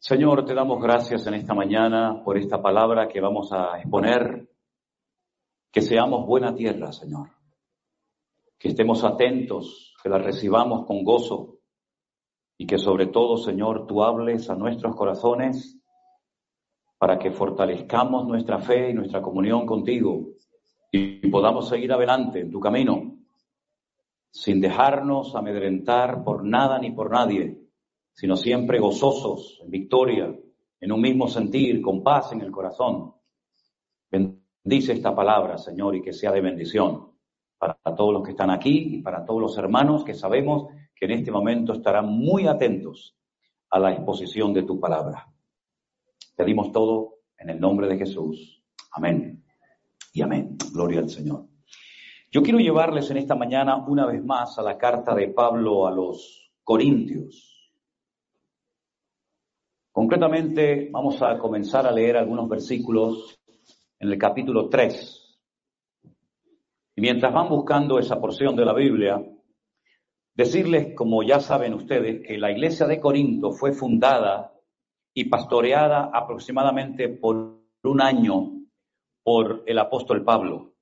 Señor, te damos gracias en esta mañana por esta palabra que vamos a exponer. Que seamos buena tierra, Señor. Que estemos atentos, que la recibamos con gozo y que sobre todo, Señor, tú hables a nuestros corazones para que fortalezcamos nuestra fe y nuestra comunión contigo y podamos seguir adelante en tu camino sin dejarnos amedrentar por nada ni por nadie, sino siempre gozosos, en victoria, en un mismo sentir, con paz en el corazón. Bendice esta palabra, Señor, y que sea de bendición para todos los que están aquí y para todos los hermanos que sabemos que en este momento estarán muy atentos a la exposición de tu palabra. Pedimos todo en el nombre de Jesús. Amén y amén. Gloria al Señor. Yo quiero llevarles en esta mañana una vez más a la carta de Pablo a los Corintios. Concretamente, vamos a comenzar a leer algunos versículos en el capítulo 3. Y mientras van buscando esa porción de la Biblia, decirles, como ya saben ustedes, que la iglesia de Corinto fue fundada y pastoreada aproximadamente por un año por el apóstol Pablo.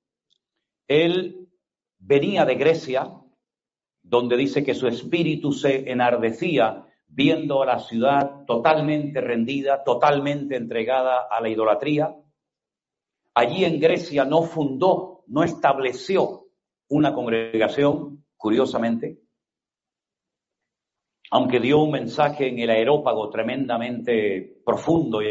Él venía de Grecia, donde dice que su espíritu se enardecía viendo a la ciudad totalmente rendida, totalmente entregada a la idolatría. Allí en Grecia no fundó, no estableció una congregación, curiosamente, aunque dio un mensaje en el Areópago tremendamente profundo y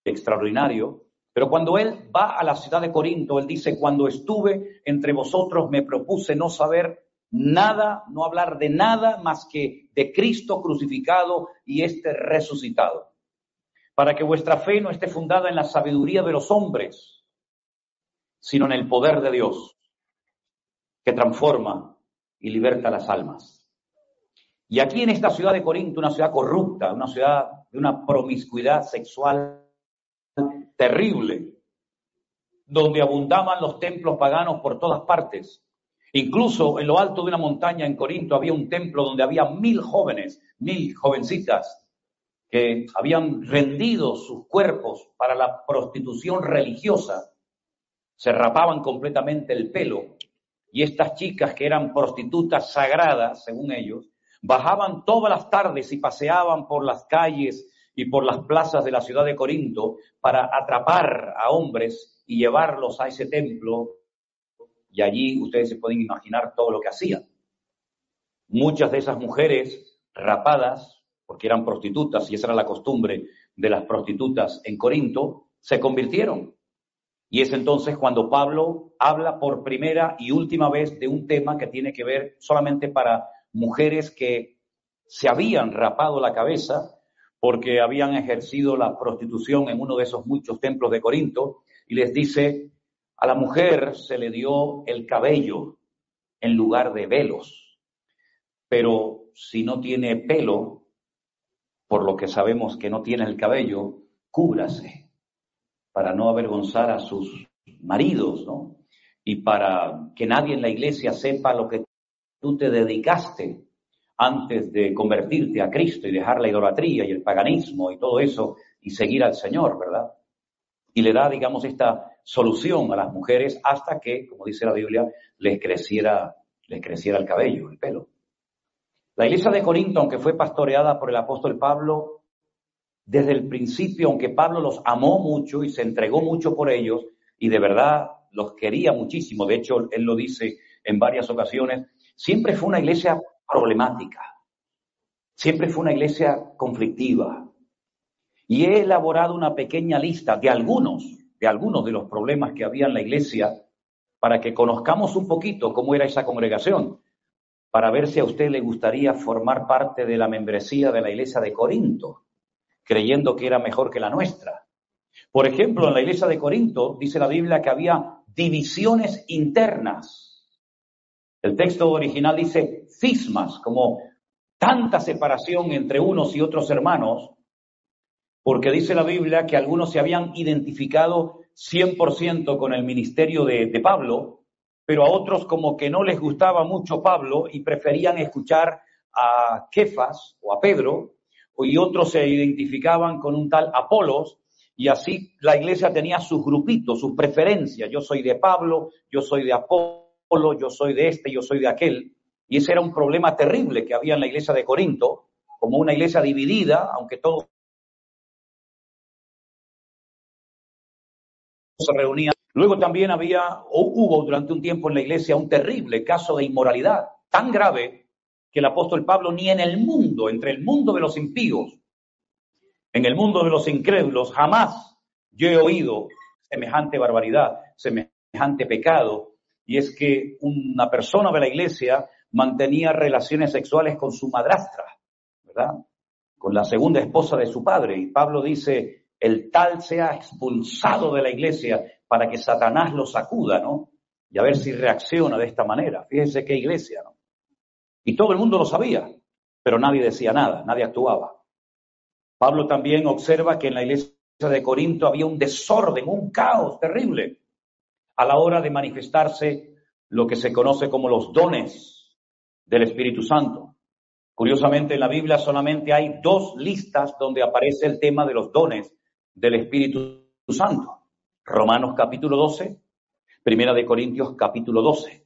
extraordinario. Pero cuando él va a la ciudad de Corinto, él dice, cuando estuve entre vosotros me propuse no saber nada, no hablar de nada más que de Cristo crucificado y resucitado, para que vuestra fe no esté fundada en la sabiduría de los hombres, sino en el poder de Dios, que transforma y liberta las almas. Y aquí en esta ciudad de Corinto, una ciudad corrupta, una ciudad de una promiscuidad sexual terrible, donde abundaban los templos paganos por todas partes. Incluso en lo alto de una montaña en Corinto había un templo donde había 1000 jóvenes, 1000 jovencitas que habían rendido sus cuerpos para la prostitución religiosa. Se rapaban completamente el pelo y estas chicas que eran prostitutas sagradas, según ellos, bajaban todas las tardes y paseaban por las calles y por las plazas de la ciudad de Corinto para atrapar a hombres y llevarlos a ese templo. Y allí ustedes se pueden imaginar todo lo que hacían. Muchas de esas mujeres rapadas, porque eran prostitutas, y esa era la costumbre de las prostitutas en Corinto, se convirtieron. Y es entonces cuando Pablo habla por primera y última vez de un tema que tiene que ver solamente para mujeres que se habían rapado la cabeza porque habían ejercido la prostitución en uno de esos muchos templos de Corinto, y les dice, a la mujer se le dio el cabello en lugar de velos, pero si no tiene pelo, por lo que sabemos que no tiene el cabello, cúbrase para no avergonzar a sus maridos, ¿no? Y para que nadie en la iglesia sepa lo que tú te dedicaste antes de convertirte a Cristo y dejar la idolatría y el paganismo y todo eso y seguir al Señor, ¿verdad? Y le da, digamos, esta solución a las mujeres hasta que, como dice la Biblia, les creciera el cabello, el pelo. La iglesia de Corinto, aunque fue pastoreada por el apóstol Pablo, desde el principio, aunque Pablo los amó mucho y se entregó mucho por ellos, y de verdad los quería muchísimo, de hecho, él lo dice en varias ocasiones, siempre fue una iglesia problemática, siempre fue una iglesia conflictiva. Y he elaborado una pequeña lista de algunos de los problemas que había en la iglesia para que conozcamos un poquito cómo era esa congregación, para ver si a usted le gustaría formar parte de la membresía de la iglesia de Corinto, creyendo que era mejor que la nuestra. Por ejemplo, en la iglesia de Corinto dice la Biblia que había divisiones internas. El texto original dice cismas, como tanta separación entre unos y otros hermanos, porque dice la Biblia que algunos se habían identificado 100% con el ministerio de Pablo, pero a otros como que no les gustaba mucho Pablo y preferían escuchar a Kefas o a Pedro, y otros se identificaban con un tal Apolos, y así la iglesia tenía sus grupitos, sus preferencias. Yo soy de Pablo, yo soy de Apolo, yo soy de este, yo soy de aquel. Y ese era un problema terrible que había en la iglesia de Corinto, como una iglesia dividida, aunque todos se reunían. Luego también hubo durante un tiempo en la iglesia un terrible caso de inmoralidad, tan grave que el apóstol Pablo ni en el mundo, entre el mundo de los impíos, en el mundo de los incrédulos, jamás yo he oído semejante barbaridad, semejante pecado, y es que una persona de la iglesia mantenía relaciones sexuales con su madrastra, ¿verdad? Con la segunda esposa de su padre, y Pablo dice, el tal sea expulsado de la iglesia para que Satanás lo sacuda, ¿no? Y a ver si reacciona de esta manera. Fíjense qué iglesia, ¿no? Y todo el mundo lo sabía, pero nadie decía nada, nadie actuaba. Pablo también observa que en la iglesia de Corinto había un desorden, un caos terrible a la hora de manifestarse lo que se conoce como los dones del Espíritu Santo. Curiosamente, en la Biblia solamente hay 2 listas donde aparece el tema de los dones del Espíritu Santo. Romanos capítulo 12, Primera de Corintios capítulo 12.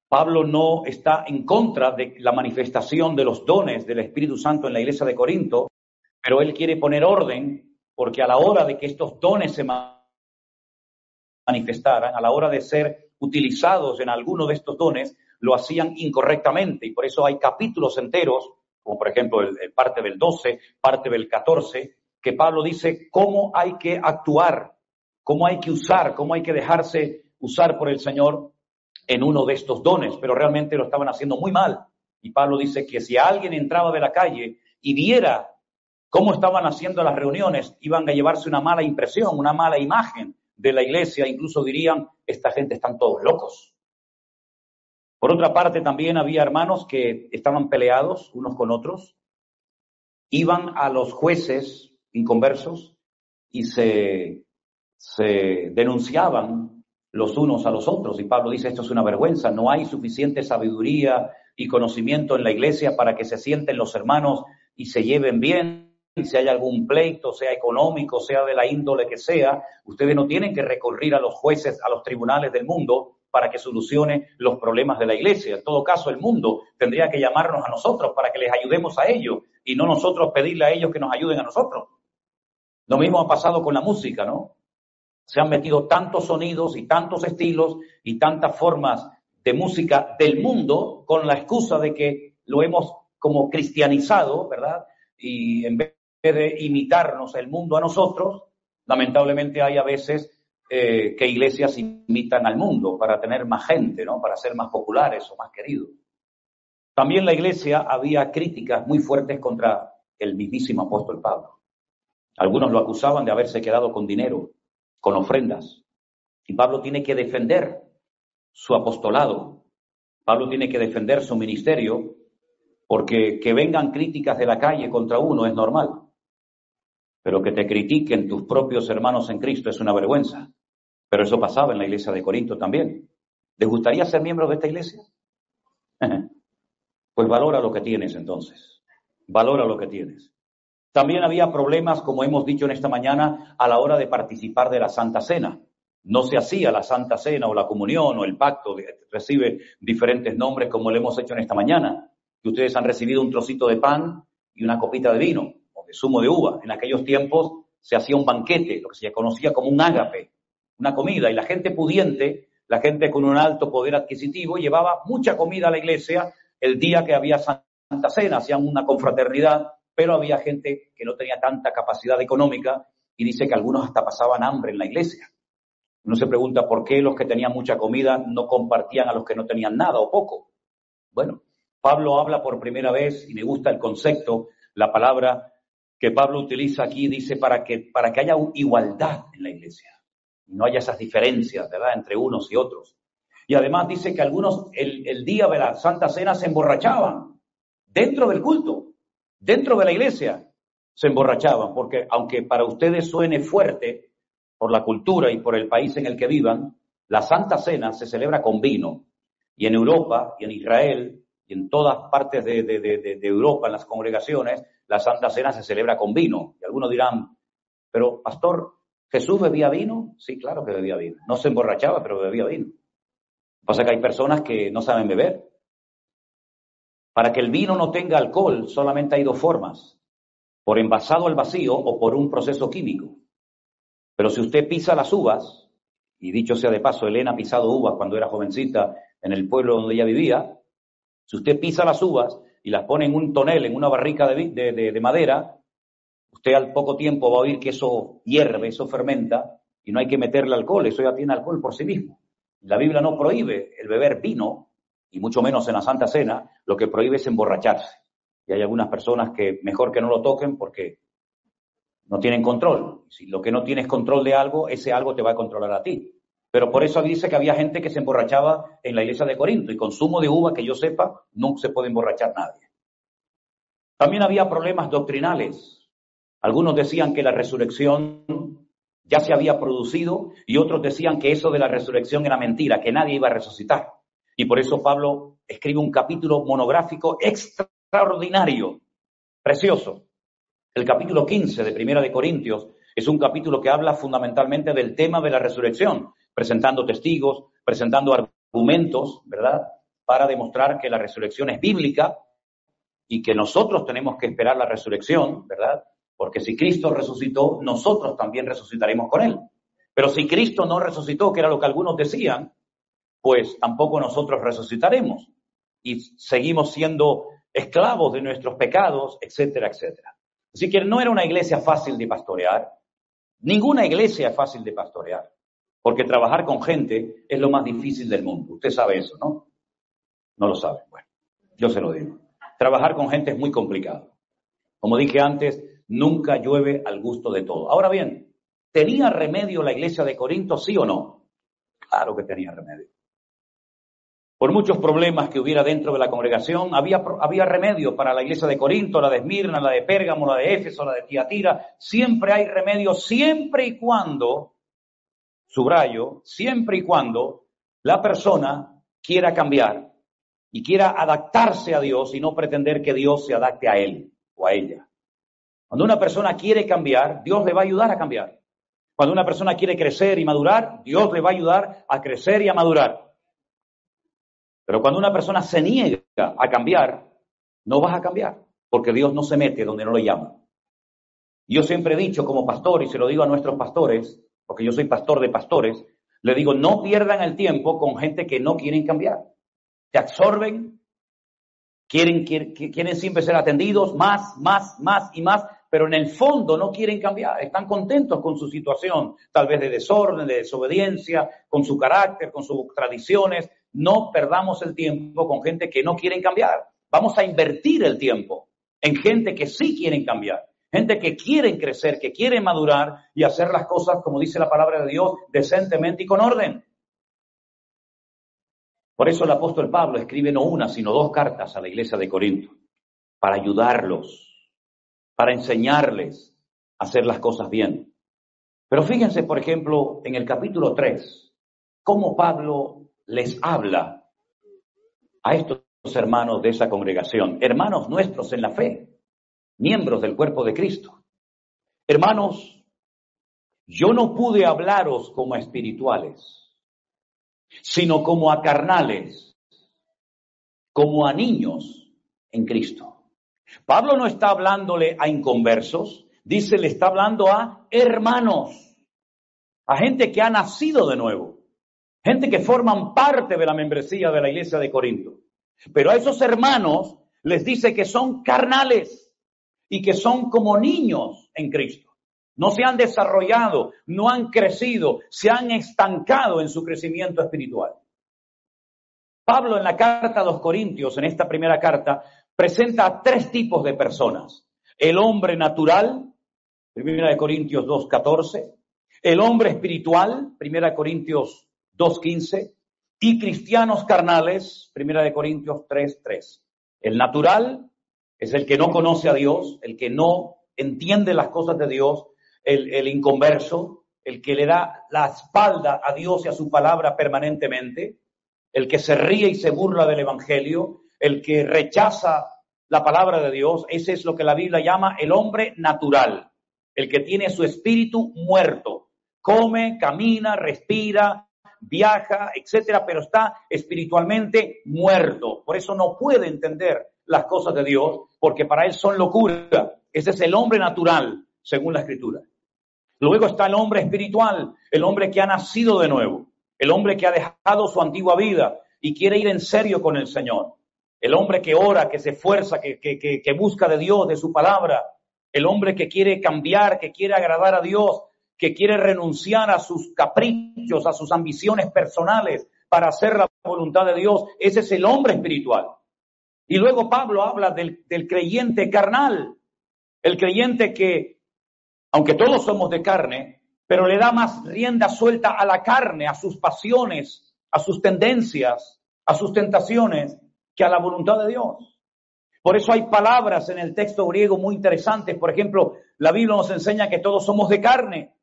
Pablo no está en contra de la manifestación de los dones del Espíritu Santo en la iglesia de Corinto, pero él quiere poner orden porque a la hora de que estos dones se manifestaran, a la hora de ser utilizados en alguno de estos dones, lo hacían incorrectamente, y por eso hay capítulos enteros, como por ejemplo el parte del 12, parte del 14, que Pablo dice cómo hay que actuar, cómo hay que usar, cómo hay que dejarse usar por el Señor en uno de estos dones, pero realmente lo estaban haciendo muy mal. Y Pablo dice que si alguien entraba de la calle y viera cómo estaban haciendo las reuniones, iban a llevarse una mala impresión, una mala imagen de la iglesia, incluso dirían, esta gente están todos locos. Por otra parte, también había hermanos que estaban peleados unos con otros, iban a los jueces inconversos y se denunciaban los unos a los otros. Y Pablo dice, esto es una vergüenza, no hay suficiente sabiduría y conocimiento en la iglesia para que se sienten los hermanos y se lleven bien. Si hay algún pleito, sea económico, sea de la índole que sea, ustedes no tienen que recurrir a los jueces, a los tribunales del mundo para que solucione los problemas de la iglesia. En todo caso, el mundo tendría que llamarnos a nosotros para que les ayudemos a ellos y no nosotros pedirle a ellos que nos ayuden a nosotros. Lo mismo ha pasado con la música, ¿no? Se han metido tantos sonidos y tantos estilos y tantas formas de música del mundo con la excusa de que lo hemos como cristianizado, ¿verdad? Y en vez de imitarnos el mundo a nosotros, lamentablemente hay a veces que iglesias imitan al mundo para tener más gente, ¿no? Para ser más populares o más queridos. También en la iglesia había críticas muy fuertes contra el mismísimo apóstol Pablo. Algunos lo acusaban de haberse quedado con dinero, con ofrendas. Y Pablo tiene que defender su apostolado. Pablo tiene que defender su ministerio, porque que vengan críticas de la calle contra uno es normal. Pero que te critiquen tus propios hermanos en Cristo es una vergüenza. Pero eso pasaba en la iglesia de Corinto también. ¿Les gustaría ser miembros de esta iglesia? Pues valora lo que tienes entonces. Valora lo que tienes. También había problemas, como hemos dicho en esta mañana, a la hora de participar de la Santa Cena. No se hacía la Santa Cena o la comunión o el pacto, recibe diferentes nombres como lo hemos hecho en esta mañana. Que ustedes han recibido un trocito de pan y una copita de vino o de zumo de uva. En aquellos tiempos se hacía un banquete, lo que se conocía como un ágape, una comida, y la gente pudiente, la gente con un alto poder adquisitivo, llevaba mucha comida a la iglesia el día que había Santa Cena, hacían una confraternidad, pero había gente que no tenía tanta capacidad económica y dice que algunos hasta pasaban hambre en la iglesia. Uno se pregunta por qué los que tenían mucha comida no compartían a los que no tenían nada o poco. Bueno, Pablo habla por primera vez, y me gusta el concepto, la palabra que Pablo utiliza aquí, dice para que haya igualdad en la iglesia. No haya esas diferencias, ¿verdad?, entre unos y otros. Y además dice que algunos el día de la Santa Cena se emborrachaban dentro del culto, dentro de la iglesia se emborrachaban, porque aunque para ustedes suene fuerte por la cultura y por el país en el que vivan, la Santa Cena se celebra con vino. Y en Europa y en Israel y en todas partes de Europa, en las congregaciones, la Santa Cena se celebra con vino. Y algunos dirán, pero pastor, ¿Jesús bebía vino? Sí, claro que bebía vino. No se emborrachaba, pero bebía vino. Lo que pasa es que hay personas que no saben beber. Para que el vino no tenga alcohol, solamente hay dos formas: por envasado al vacío o por un proceso químico. Pero si usted pisa las uvas, y dicho sea de paso, Elena ha pisado uvas cuando era jovencita en el pueblo donde ella vivía, si usted pisa las uvas y las pone en un tonel, en una barrica de madera, usted al poco tiempo va a oír que eso hierve, eso fermenta, y no hay que meterle alcohol, eso ya tiene alcohol por sí mismo. La Biblia no prohíbe el beber vino, y mucho menos en la Santa Cena, lo que prohíbe es emborracharse. Y hay algunas personas que mejor que no lo toquen porque no tienen control. Si lo que no tienes control de algo, ese algo te va a controlar a ti. Pero por eso dice que había gente que se emborrachaba en la iglesia de Corinto, y consumo de uva, que yo sepa, no se puede emborrachar nadie. También había problemas doctrinales. Algunos decían que la resurrección ya se había producido, y otros decían que eso de la resurrección era mentira, que nadie iba a resucitar. Y por eso Pablo escribe un capítulo monográfico extraordinario, precioso. El capítulo 15 de Primera de Corintios es un capítulo que habla fundamentalmente del tema de la resurrección, presentando testigos, presentando argumentos, ¿verdad?, para demostrar que la resurrección es bíblica y que nosotros tenemos que esperar la resurrección, ¿verdad? Porque si Cristo resucitó, nosotros también resucitaremos con Él. Pero si Cristo no resucitó, que era lo que algunos decían, pues tampoco nosotros resucitaremos. Y seguimos siendo esclavos de nuestros pecados, etcétera, etcétera. Así que no era una iglesia fácil de pastorear. Ninguna iglesia es fácil de pastorear, porque trabajar con gente es lo más difícil del mundo. Usted sabe eso, ¿no? No lo sabe. Bueno, yo se lo digo. Trabajar con gente es muy complicado. Como dije antes, nunca llueve al gusto de todo. Ahora bien, ¿tenía remedio la iglesia de Corinto, sí o no? Claro que tenía remedio. Por muchos problemas que hubiera dentro de la congregación, había remedio para la iglesia de Corinto, la de Esmirna, la de Pérgamo, la de Éfeso, la de Tiatira. Siempre hay remedio, siempre y cuando, subrayo, siempre y cuando la persona quiera cambiar y quiera adaptarse a Dios y no pretender que Dios se adapte a él o a ella. Cuando una persona quiere cambiar, Dios le va a ayudar a cambiar. Cuando una persona quiere crecer y madurar, Dios le va a ayudar a crecer y a madurar. Pero cuando una persona se niega a cambiar, no vas a cambiar, porque Dios no se mete donde no lo llama. Yo siempre he dicho como pastor, y se lo digo a nuestros pastores, porque yo soy pastor de pastores, le digo, no pierdan el tiempo con gente que no quieren cambiar. Se absorben, quieren siempre ser atendidos, más y más, pero en el fondo no quieren cambiar. Están contentos con su situación, tal vez de desorden, de desobediencia, con su carácter, con sus tradiciones. No perdamos el tiempo con gente que no quieren cambiar. Vamos a invertir el tiempo en gente que sí quieren cambiar. Gente que quieren crecer, que quieren madurar y hacer las cosas, como dice la palabra de Dios, decentemente y con orden. Por eso el apóstol Pablo escribe no una, sino 2 cartas a la iglesia de Corinto, para ayudarlos, para enseñarles a hacer las cosas bien. Pero fíjense, por ejemplo, en el capítulo 3, cómo Pablo les habla a estos hermanos de esa congregación, hermanos nuestros en la fe, miembros del cuerpo de Cristo. Hermanos, yo no pude hablaros como a espirituales, sino como a carnales, como a niños en Cristo. Pablo no está hablándole a inconversos, dice, le está hablando a hermanos, a gente que ha nacido de nuevo, gente que forman parte de la membresía de la iglesia de Corinto. Pero a esos hermanos les dice que son carnales y que son como niños en Cristo. No se han desarrollado, no han crecido, se han estancado en su crecimiento espiritual. Pablo en la carta a los Corintios, en esta primera carta, presenta a 3 tipos de personas. El hombre natural, 1 Corintios 2:14. El hombre espiritual, 1 Corintios 2:15. Y cristianos carnales, 1 Corintios 3:3. El natural es el que no conoce a Dios, el que no entiende las cosas de Dios, el inconverso, el que le da la espalda a Dios y a su palabra permanentemente, el que se ríe y se burla del evangelio, el que rechaza la palabra de Dios, ese es lo que la Biblia llama el hombre natural, el que tiene su espíritu muerto, come, camina, respira, viaja, etcétera, pero está espiritualmente muerto. Por eso no puede entender las cosas de Dios, porque para él son locura. Ese es el hombre natural, según la Escritura. Luego está el hombre espiritual, el hombre que ha nacido de nuevo, el hombre que ha dejado su antigua vida y quiere ir en serio con el Señor. El hombre que ora, que se esfuerza, que busca de Dios, de su palabra. El hombre que quiere cambiar, que quiere agradar a Dios, que quiere renunciar a sus caprichos, a sus ambiciones personales para hacer la voluntad de Dios. Ese es el hombre espiritual. Y luego Pablo habla del creyente carnal, el creyente que, aunque todos somos de carne, pero le da más rienda suelta a la carne, a sus pasiones, a sus tendencias, a sus tentaciones, que a la voluntad de Dios. Por eso hay palabras en el texto griego muy interesantes. Por ejemplo, la Biblia nos enseña que todos somos de carne.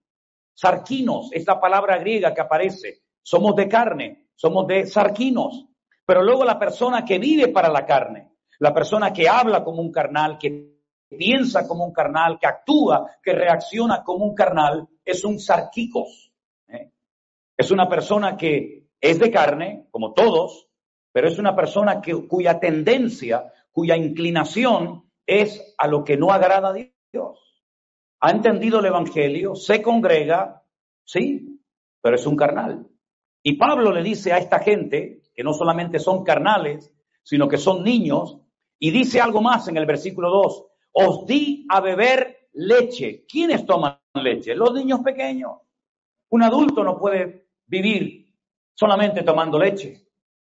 Sarquinos es la palabra griega que aparece. Somos de carne, somos de sarquinos. Pero luego la persona que vive para la carne, la persona que habla como un carnal, que piensa como un carnal, que actúa, que reacciona como un carnal, es un sarquicos. Es una persona que es de carne, como todos, pero es una persona cuya tendencia, cuya inclinación es a lo que no agrada a Dios. Ha entendido el evangelio, se congrega, sí, pero es un carnal. Y Pablo le dice a esta gente, que no solamente son carnales, sino que son niños, y dice algo más en el versículo 2, os di a beber leche. ¿Quiénes toman leche? Los niños pequeños. Un adulto no puede vivir solamente tomando leche.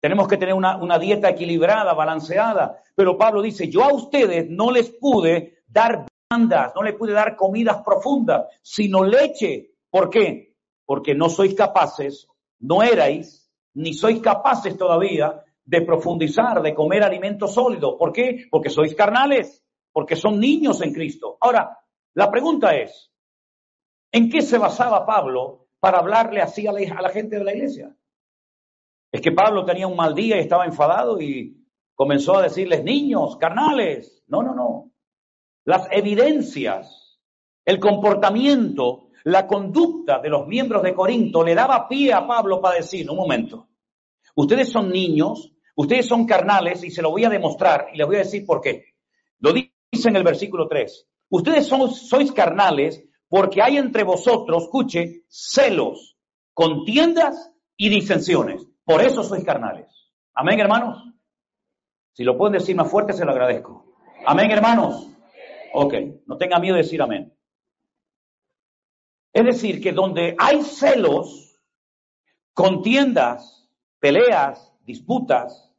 Tenemos que tener una dieta equilibrada, balanceada. Pero Pablo dice, yo a ustedes no les pude dar viandas, no les pude dar comidas profundas, sino leche. ¿Por qué? Porque no sois capaces, no erais, ni sois capaces todavía de profundizar, de comer alimento sólido. ¿Por qué? Porque sois carnales, porque son niños en Cristo. Ahora, la pregunta es, ¿en qué se basaba Pablo para hablarle así a la gente de la iglesia? Es que Pablo tenía un mal día y estaba enfadado y comenzó a decirles, niños, carnales. No. Las evidencias, el comportamiento, la conducta de los miembros de Corinto le daba pie a Pablo para decir, un momento, ustedes son niños, ustedes son carnales y se lo voy a demostrar y les voy a decir por qué. Lo dice en el versículo 3. Ustedes sois carnales porque hay entre vosotros, escuche, celos, contiendas y disensiones. Por eso sois carnales. Amén, hermanos. Si lo pueden decir más fuerte, se lo agradezco. Amén, hermanos. Ok, no tenga miedo de decir amén. Es decir, que donde hay celos, contiendas, peleas, disputas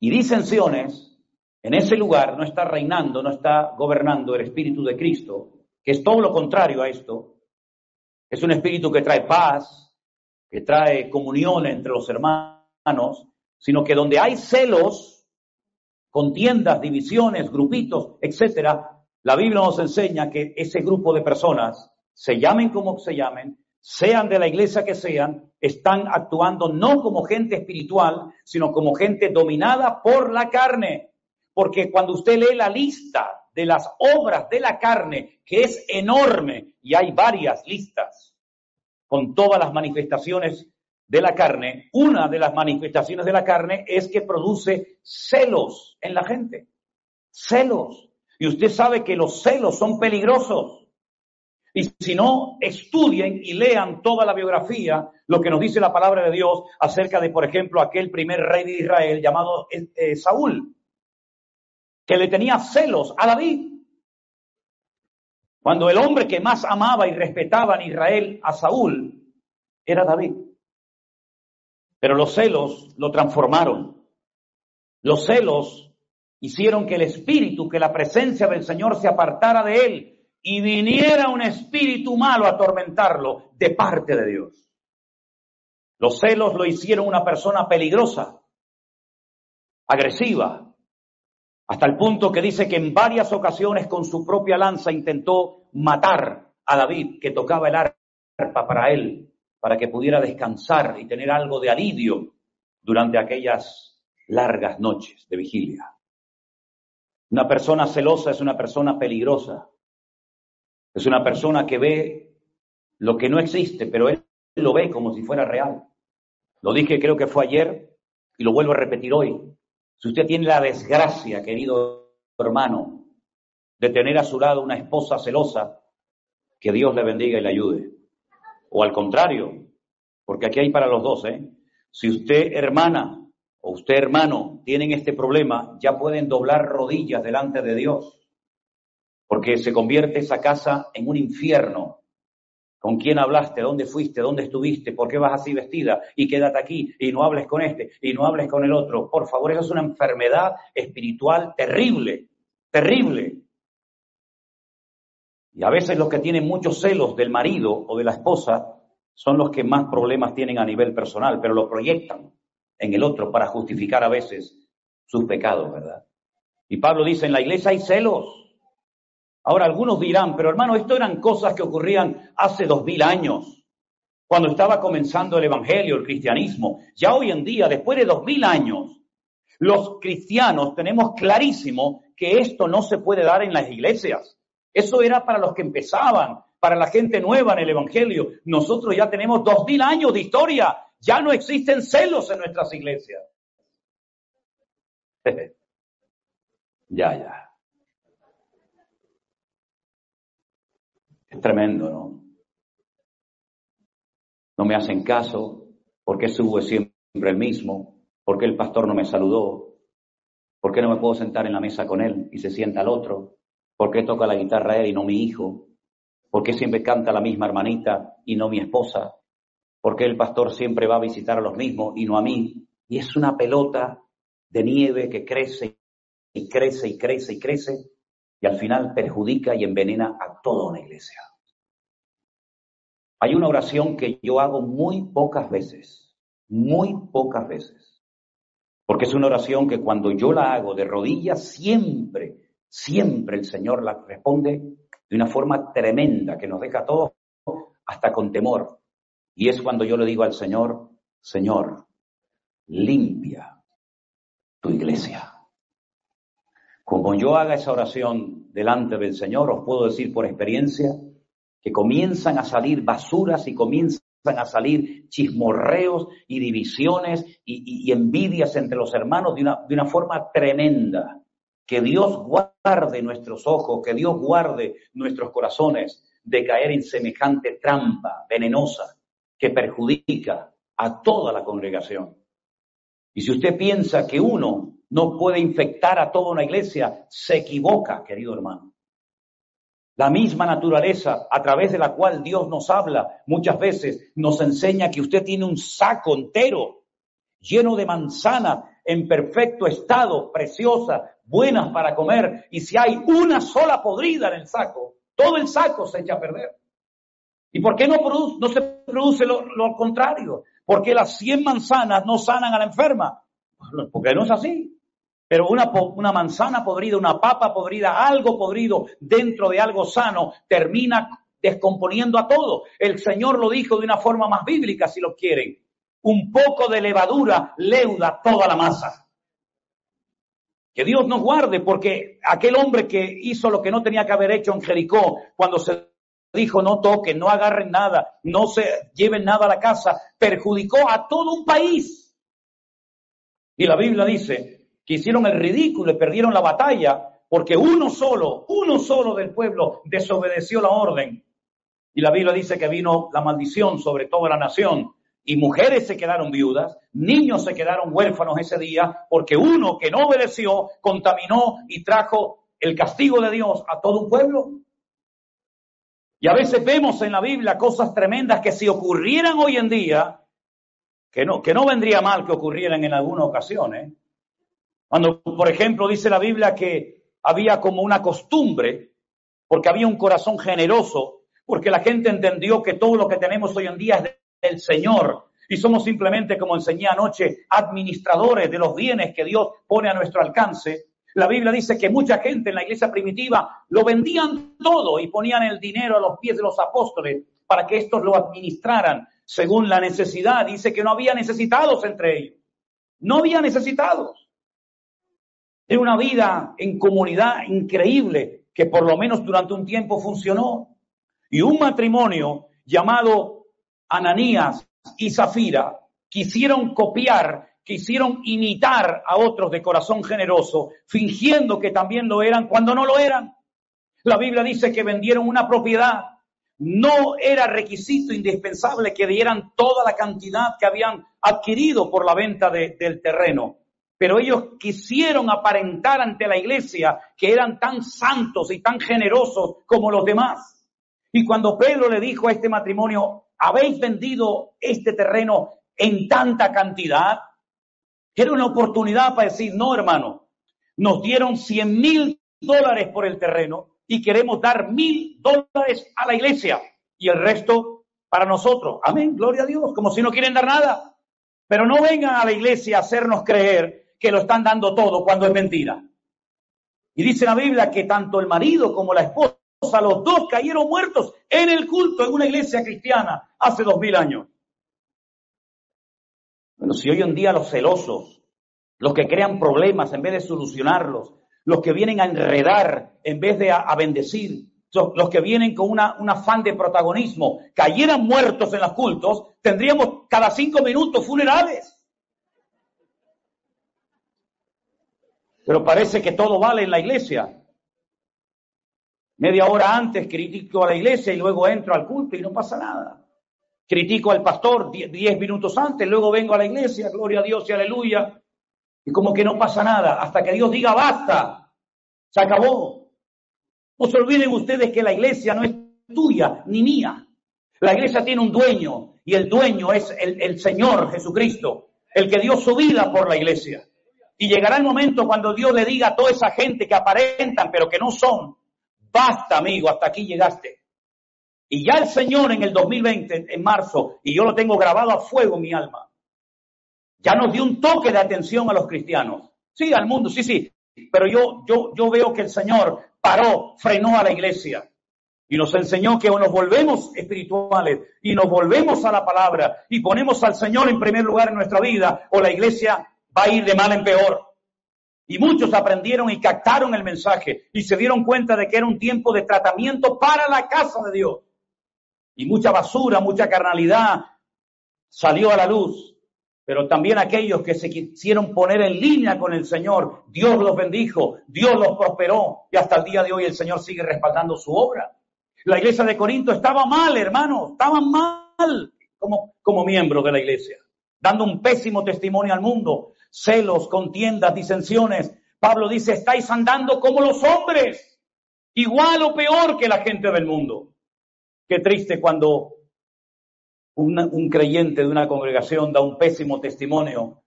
y disensiones, en ese lugar no está reinando, no está gobernando el Espíritu de Cristo, que es todo lo contrario a esto. Es un espíritu que trae paz, que trae comunión entre los hermanos, sino que donde hay celos, contiendas, divisiones, grupitos, etcétera, la Biblia nos enseña que ese grupo de personas, se llamen como se llamen, sean de la iglesia que sean, están actuando no como gente espiritual, sino como gente dominada por la carne. Porque cuando usted lee la lista de las obras de la carne, que es enorme, y hay varias listas, con todas las manifestaciones de la carne, una de las manifestaciones de la carne es que produce celos en la gente. Celos. Y usted sabe que los celos son peligrosos. Y si no, estudien y lean toda la biografía, lo que nos dice la palabra de Dios acerca de, por ejemplo, aquel primer rey de Israel llamado Saúl, que le tenía celos a David. Cuando el hombre que más amaba y respetaba en Israel a Saúl era David. Pero los celos lo transformaron. Los celos hicieron que el espíritu, que la presencia del Señor se apartara de él y viniera un espíritu malo a atormentarlo de parte de Dios. Los celos lo hicieron una persona peligrosa, agresiva, hasta el punto que dice que en varias ocasiones con su propia lanza intentó matar a David, que tocaba el arpa para él, para que pudiera descansar y tener algo de alivio durante aquellas largas noches de vigilia. Una persona celosa es una persona peligrosa. Es una persona que ve lo que no existe, pero él lo ve como si fuera real. Lo dije, creo que fue ayer, y lo vuelvo a repetir hoy. Si usted tiene la desgracia, querido hermano, de tener a su lado una esposa celosa, que Dios le bendiga y le ayude. O al contrario, porque aquí hay para los dos, ¿eh? Si usted, hermana, o usted, hermano, tienen este problema, ya pueden doblar rodillas delante de Dios, porque se convierte esa casa en un infierno. ¿Con quién hablaste? ¿Dónde fuiste? ¿Dónde estuviste? ¿Por qué vas así vestida? Y quédate aquí, y no hables con este, y no hables con el otro. Por favor, eso es una enfermedad espiritual terrible, terrible. Y a veces los que tienen muchos celos del marido o de la esposa son los que más problemas tienen a nivel personal, pero lo proyectan en el otro para justificar a veces sus pecados, ¿verdad? Y Pablo dice, en la iglesia hay celos. Ahora, algunos dirán, pero hermano, esto eran cosas que ocurrían hace 2000 años, cuando estaba comenzando el evangelio, el cristianismo. Ya hoy en día, después de 2000 años, los cristianos tenemos clarísimo que esto no se puede dar en las iglesias. Eso era para los que empezaban, para la gente nueva en el evangelio. Nosotros ya tenemos 2000 años de historia. Ya no existen celos en nuestras iglesias. Ya. Es tremendo, ¿no? No me hacen caso, ¿por qué sube siempre el mismo? ¿Por qué el pastor no me saludó? ¿Por qué no me puedo sentar en la mesa con él y se sienta el otro? ¿Por qué toca la guitarra él y no mi hijo? ¿Por qué siempre canta la misma hermanita y no mi esposa? ¿Por qué el pastor siempre va a visitar a los mismos y no a mí? Y es una pelota de nieve que crece y crece y crece y crece y al final perjudica y envenena a toda una iglesia. Hay una oración que yo hago muy pocas veces, porque es una oración que cuando yo la hago de rodillas, siempre el Señor la responde de una forma tremenda, que nos deja a todos hasta con temor. Y es cuando yo le digo al Señor, Señor, limpia tu iglesia. Como yo haga esa oración delante del Señor, os puedo decir por experiencia que comienzan a salir basuras y comienzan a salir chismorreos y divisiones y envidias entre los hermanos de una forma tremenda. Que Dios guarde nuestros ojos, que Dios guarde nuestros corazones de caer en semejante trampa venenosa que perjudica a toda la congregación. Y si usted piensa que uno no puede infectar a toda una iglesia, se equivoca, querido hermano. La misma naturaleza a través de la cual Dios nos habla muchas veces nos enseña que usted tiene un saco entero lleno de manzanas en perfecto estado, preciosas, buenas para comer. Y si hay una sola podrida en el saco, todo el saco se echa a perder. ¿Y por qué no se produce lo contrario? ¿Por qué las 100 manzanas no sanan a la enferma? Porque no es así. Pero una manzana podrida, una papa podrida, algo podrido dentro de algo sano, termina descomponiendo a todo. El Señor lo dijo de una forma más bíblica, si lo quieren. Un poco de levadura leuda toda la masa. Que Dios nos guarde, porque aquel hombre que hizo lo que no tenía que haber hecho en Jericó, cuando se dijo no toquen, no agarren nada, no se lleven nada a la casa, perjudicó a todo un país. Y la Biblia dice que hicieron el ridículo y perdieron la batalla porque uno solo del pueblo desobedeció la orden. Y la Biblia dice que vino la maldición sobre toda la nación y mujeres se quedaron viudas, niños se quedaron huérfanos ese día porque uno que no obedeció contaminó y trajo el castigo de Dios a todo un pueblo. Y a veces vemos en la Biblia cosas tremendas que si ocurrieran hoy en día, que no vendría mal que ocurrieran en alguna ocasión, Cuando, por ejemplo, dice la Biblia que había como una costumbre, porque había un corazón generoso, porque la gente entendió que todo lo que tenemos hoy en día es del Señor, y somos simplemente, como enseñé anoche, administradores de los bienes que Dios pone a nuestro alcance. La Biblia dice que mucha gente en la iglesia primitiva lo vendían todo y ponían el dinero a los pies de los apóstoles para que estos lo administraran según la necesidad. Dice que no había necesitados entre ellos. No había necesitados. Era una vida en comunidad increíble que por lo menos durante un tiempo funcionó. Y un matrimonio llamado Ananías y Zafira quisieron copiar, quisieron imitar a otros de corazón generoso, fingiendo que también lo eran cuando no lo eran. La Biblia dice que vendieron una propiedad. No era requisito indispensable que dieran toda la cantidad que habían adquirido por la venta del terreno. Pero ellos quisieron aparentar ante la iglesia que eran tan santos y tan generosos como los demás. Y cuando Pedro le dijo a este matrimonio, ¿habéis vendido este terreno en tanta cantidad? Era una oportunidad para decir, no, hermano, nos dieron $100,000 por el terreno y queremos dar $1,000 a la iglesia y el resto para nosotros. Amén, gloria a Dios, como si no quieren dar nada. Pero no vengan a la iglesia a hacernos creer que lo están dando todo cuando es mentira. Y dice la Biblia que tanto el marido como la esposa, los dos cayeron muertos en el culto en una iglesia cristiana hace 2000 años. Bueno, si hoy en día los celosos, los que crean problemas en vez de solucionarlos, los que vienen a enredar en vez de a bendecir, los que vienen con un afán de protagonismo, cayeran muertos en los cultos, tendríamos cada 5 minutos funerales. Pero parece que todo vale en la iglesia. Media hora antes critico a la iglesia y luego entro al culto y no pasa nada. Critico al pastor 10 minutos antes, luego vengo a la iglesia, gloria a Dios y aleluya. Y como que no pasa nada, hasta que Dios diga basta, se acabó. No se olviden ustedes que la iglesia no es tuya ni mía. La iglesia tiene un dueño y el dueño es el Señor Jesucristo, el que dio su vida por la iglesia. Y llegará el momento cuando Dios le diga a toda esa gente que aparentan pero que no son, basta, amigo, hasta aquí llegaste. Y ya el Señor en el 2020, en marzo, y yo lo tengo grabado a fuego en mi alma, ya nos dio un toque de atención a los cristianos. Sí, al mundo, sí. Pero yo veo que el Señor paró, frenó a la iglesia. Y nos enseñó que o nos volvemos espirituales y nos volvemos a la palabra y ponemos al Señor en primer lugar en nuestra vida, o la iglesia va a ir de mal en peor. Y muchos aprendieron y captaron el mensaje y se dieron cuenta de que era un tiempo de tratamiento para la casa de Dios. Y mucha basura, mucha carnalidad salió a la luz. Pero también aquellos que se quisieron poner en línea con el Señor, Dios los bendijo, Dios los prosperó. Y hasta el día de hoy el Señor sigue respaldando su obra. La iglesia de Corinto estaba mal, hermanos, estaban mal como miembros de la iglesia, dando un pésimo testimonio al mundo. Celos, contiendas, disensiones. Pablo dice, estáis andando como los hombres, igual o peor que la gente del mundo. Qué triste cuando un creyente de una congregación da un pésimo testimonio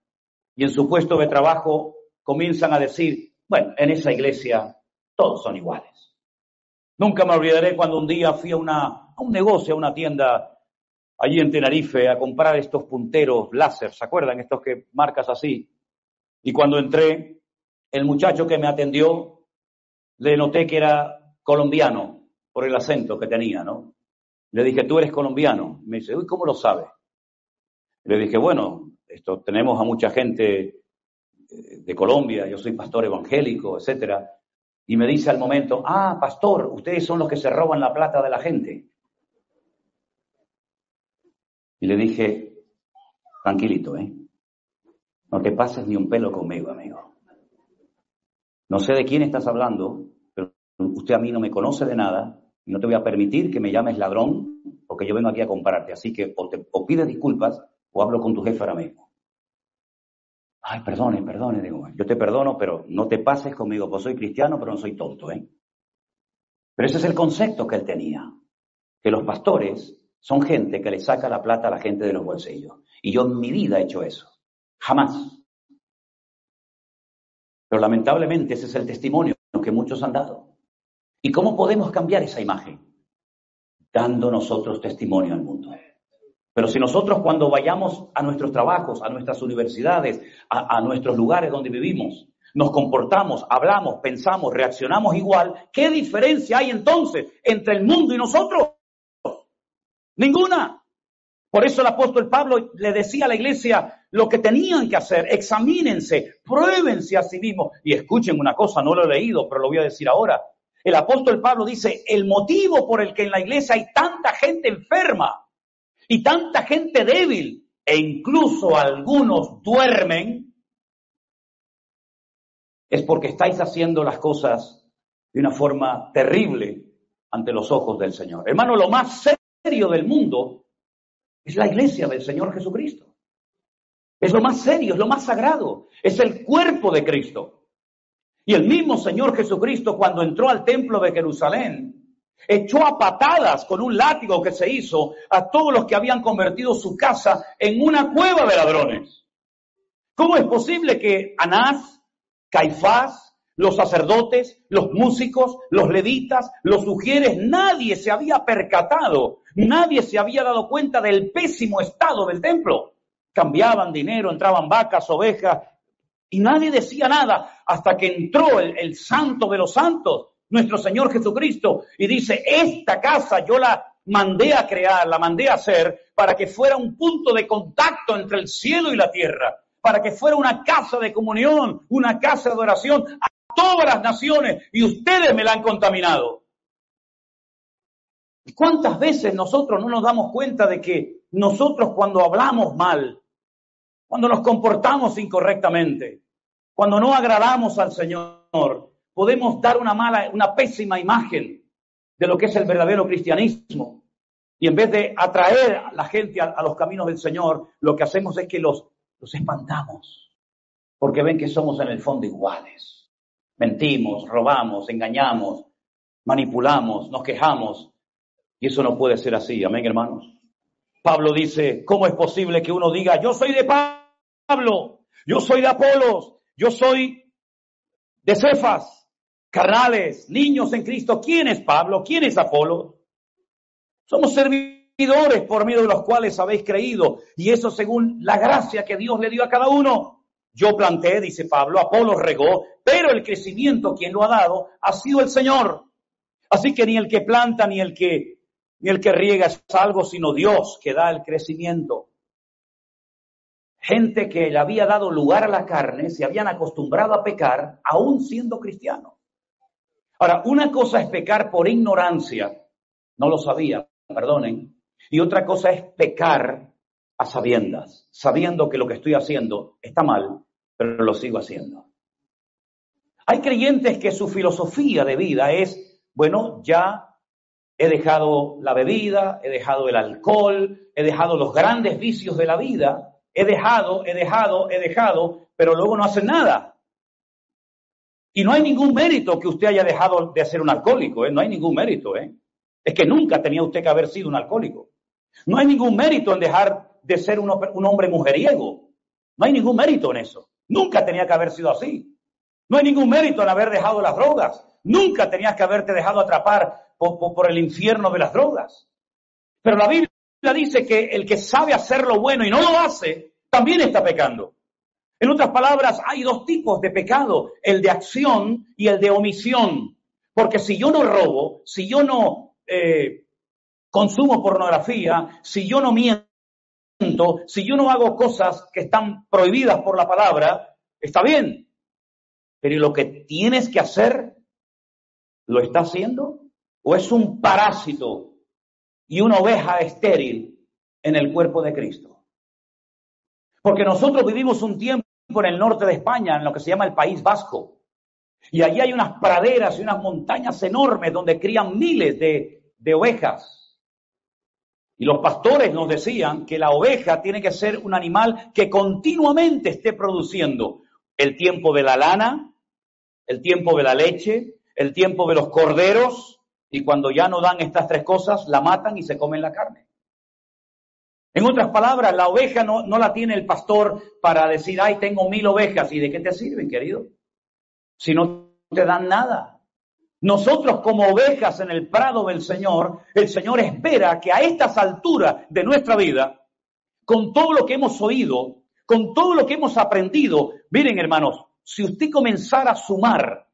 y en su puesto de trabajo comienzan a decir, bueno, en esa iglesia todos son iguales. Nunca me olvidaré cuando un día fui a un negocio, a una tienda allí en Tenerife a comprar estos punteros láser, ¿se acuerdan? Estos que marcas así. Y cuando entré, el muchacho que me atendió, le noté que era colombiano por el acento que tenía, ¿no? Le dije, ¿tú eres colombiano? Me dice, uy, ¿cómo lo sabes? Le dije, bueno, tenemos a mucha gente de Colombia, yo soy pastor evangélico, etcétera. Y me dice al momento, pastor, ustedes son los que se roban la plata de la gente. Y le dije, tranquilito, no te pases ni un pelo conmigo, amigo. No sé de quién estás hablando, pero usted a mí no me conoce de nada y no te voy a permitir que me llames ladrón porque yo vengo aquí a comprarte. Así que o pides disculpas o hablo con tu jefe ahora mismo. Ay, perdone, digo, yo te perdono, pero no te pases conmigo, pues soy cristiano, pero no soy tonto, Pero ese es el concepto que él tenía, que los pastores son gente que le saca la plata a la gente de los bolsillos. Y yo en mi vida he hecho eso. Jamás. Pero lamentablemente ese es el testimonio que muchos han dado. ¿Y cómo podemos cambiar esa imagen? Dando nosotros testimonio al mundo. Pero si nosotros cuando vayamos a nuestros trabajos, a nuestras universidades, a nuestros lugares donde vivimos, nos comportamos, hablamos, pensamos, reaccionamos igual, ¿qué diferencia hay entonces entre el mundo y nosotros? Ninguna. Por eso el apóstol Pablo le decía a la iglesia, lo que tenían que hacer. Examínense, pruébense a sí mismos. Y escuchen una cosa, no lo he leído, pero lo voy a decir ahora. El apóstol Pablo dice, el motivo por el que en la iglesia hay tanta gente enferma y tanta gente débil, e incluso algunos duermen, es porque estáis haciendo las cosas de una forma terrible ante los ojos del Señor. Hermano, lo más serio del mundo es la iglesia del Señor Jesucristo. Es lo más serio, es lo más sagrado, es el cuerpo de Cristo. Y el mismo Señor Jesucristo, cuando entró al templo de Jerusalén, echó a patadas con un látigo que se hizo a todos los que habían convertido su casa en una cueva de ladrones. ¿Cómo es posible que Anás, Caifás, los sacerdotes, los músicos, los levitas, los sugieres, nadie se había percatado, nadie se había dado cuenta del pésimo estado del templo? Cambiaban dinero, entraban vacas, ovejas, y nadie decía nada hasta que entró el santo de los santos, nuestro Señor Jesucristo, y dice, esta casa yo la mandé a crear, la mandé a hacer para que fuera un punto de contacto entre el cielo y la tierra, para que fuera una casa de comunión, una casa de adoración a todas las naciones, y ustedes me la han contaminado. ¿Y cuántas veces nosotros no nos damos cuenta de que nosotros cuando hablamos mal, cuando nos comportamos incorrectamente, cuando no agradamos al Señor, podemos dar una pésima imagen de lo que es el verdadero cristianismo? Y en vez de atraer a la gente a los caminos del Señor, lo que hacemos es que los espantamos, porque ven que somos en el fondo iguales. Mentimos, robamos, engañamos, manipulamos, nos quejamos, y eso no puede ser así. Amén, hermanos. Pablo dice, ¿cómo es posible que uno diga, yo soy de Pablo, yo soy de Apolos, yo soy de Cefas, carnales, niños en Cristo? ¿Quién es Pablo? ¿Quién es Apolos? Somos servidores por medio de los cuales habéis creído, y eso según la gracia que Dios le dio a cada uno. Yo planté, dice Pablo, Apolos regó, pero el crecimiento, quien lo ha dado, ha sido el Señor. Así que ni el que planta ni el que riega es algo, sino Dios que da el crecimiento. Gente que le había dado lugar a la carne, se habían acostumbrado a pecar, aún siendo cristianos. Ahora, una cosa es pecar por ignorancia, no lo sabía, perdonen, y otra cosa es pecar a sabiendas, sabiendo que lo que estoy haciendo está mal, pero lo sigo haciendo. Hay creyentes que su filosofía de vida es, bueno, ya he dejado la bebida, he dejado el alcohol, he dejado los grandes vicios de la vida, he dejado, pero luego no hacen nada. Y no hay ningún mérito que usted haya dejado de ser un alcohólico, no hay ningún mérito, Es que nunca tenía usted que haber sido un alcohólico. No hay ningún mérito en dejar de ser un hombre mujeriego. No hay ningún mérito en eso. Nunca tenía que haber sido así. No hay ningún mérito en haber dejado las drogas. Nunca tenías que haberte dejado atrapar por el infierno de las drogas. Pero la Biblia dice que el que sabe hacer lo bueno y no lo hace, también está pecando. En otras palabras, hay dos tipos de pecado, el de acción y el de omisión. Porque si yo no robo, si yo no consumo pornografía, si yo no miento, si yo no hago cosas que están prohibidas por la palabra, está bien. Pero lo que tienes que hacer, ¿lo está haciendo? ¿O es un parásito y una oveja estéril en el cuerpo de Cristo? Porque nosotros vivimos un tiempo en el norte de España, en lo que se llama el País Vasco. Y allí hay unas praderas y unas montañas enormes donde crían miles de ovejas. Y los pastores nos decían que la oveja tiene que ser un animal que continuamente esté produciendo el tiempo de la lana, el tiempo de la leche, el tiempo de los corderos, y cuando ya no dan estas tres cosas, la matan y se comen la carne. En otras palabras, la oveja no la tiene el pastor para decir, ay, tengo 1000 ovejas. ¿Y de qué te sirven, querido? Si no te dan nada. Nosotros como ovejas en el prado del Señor, el Señor espera que a estas alturas de nuestra vida, con todo lo que hemos oído, con todo lo que hemos aprendido, miren hermanos, si usted comenzara a sumar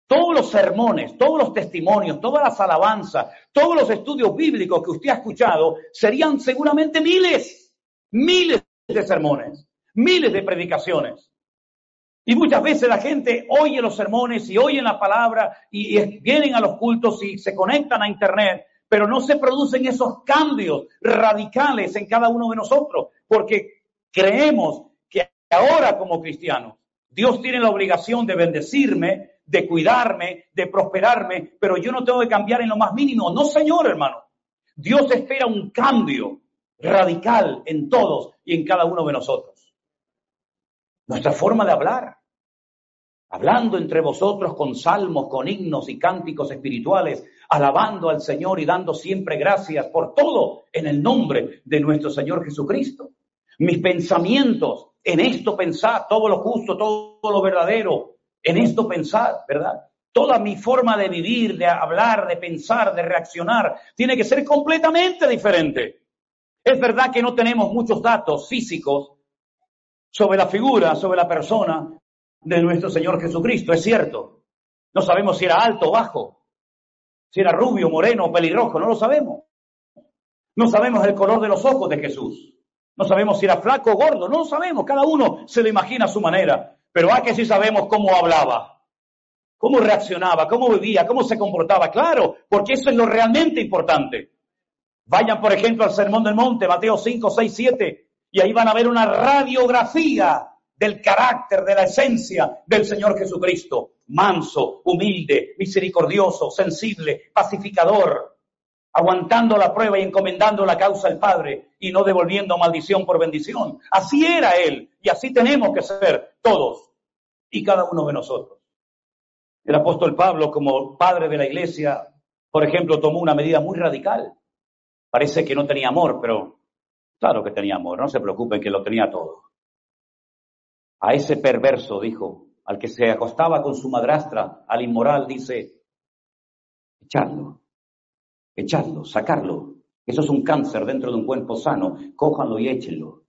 todos los sermones, todos los testimonios, todas las alabanzas, todos los estudios bíblicos que usted ha escuchado, serían seguramente miles de sermones, miles de predicaciones. Y muchas veces la gente oye los sermones y oye la palabra y vienen a los cultos y se conectan a internet, pero no se producen esos cambios radicales en cada uno de nosotros, porque creemos que ahora como cristianos Dios tiene la obligación de bendecirme, de cuidarme, de prosperarme, pero yo no tengo que cambiar en lo más mínimo. No, Señor, hermano. Dios espera un cambio radical en todos y en cada uno de nosotros. Nuestra forma de hablar, hablando entre vosotros con salmos, con himnos y cánticos espirituales, alabando al Señor y dando siempre gracias por todo en el nombre de nuestro Señor Jesucristo. Mis pensamientos, en esto pensar, todo lo justo, todo lo verdadero, en esto pensar, ¿verdad? Toda mi forma de vivir, de hablar, de pensar, de reaccionar, tiene que ser completamente diferente. Es verdad que no tenemos muchos datos físicos sobre la figura, sobre la persona de nuestro Señor Jesucristo, es cierto. No sabemos si era alto o bajo, si era rubio, moreno o pelirrojo, no lo sabemos. No sabemos el color de los ojos de Jesús. No sabemos si era flaco o gordo, no lo sabemos. Cada uno se lo imagina a su manera. Pero que sí sabemos cómo hablaba, cómo reaccionaba, cómo vivía, cómo se comportaba. Claro, porque eso es lo realmente importante. Vayan, por ejemplo, al Sermón del Monte, Mateo 5, 6, 7, y ahí van a ver una radiografía del carácter, de la esencia del Señor Jesucristo. Manso, humilde, misericordioso, sensible, pacificador, aguantando la prueba y encomendando la causa al Padre y no devolviendo maldición por bendición. Así era Él y así tenemos que ser todos y cada uno de nosotros. El apóstol Pablo, como padre de la iglesia, por ejemplo, tomó una medida muy radical. Parece que no tenía amor, pero claro que tenía amor, no se preocupen que lo tenía todo. A ese perverso, dijo, al que se acostaba con su madrastra, al inmoral, dice, echadlo, sacarlo. Eso es un cáncer dentro de un cuerpo sano, cójanlo y échenlo.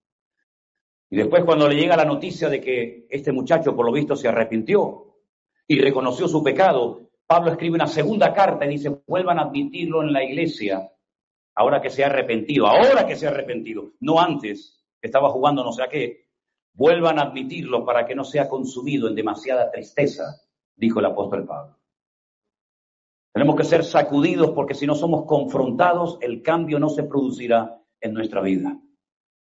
Y después cuando le llega la noticia de que este muchacho por lo visto se arrepintió y reconoció su pecado, Pablo escribe una segunda carta y dice, vuelvan a admitirlo en la iglesia, ahora que se ha arrepentido, no antes, que estaba jugando no sé a qué, vuelvan a admitirlo para que no sea consumido en demasiada tristeza, dijo el apóstol Pablo. Tenemos que ser sacudidos porque si no somos confrontados, el cambio no se producirá en nuestra vida.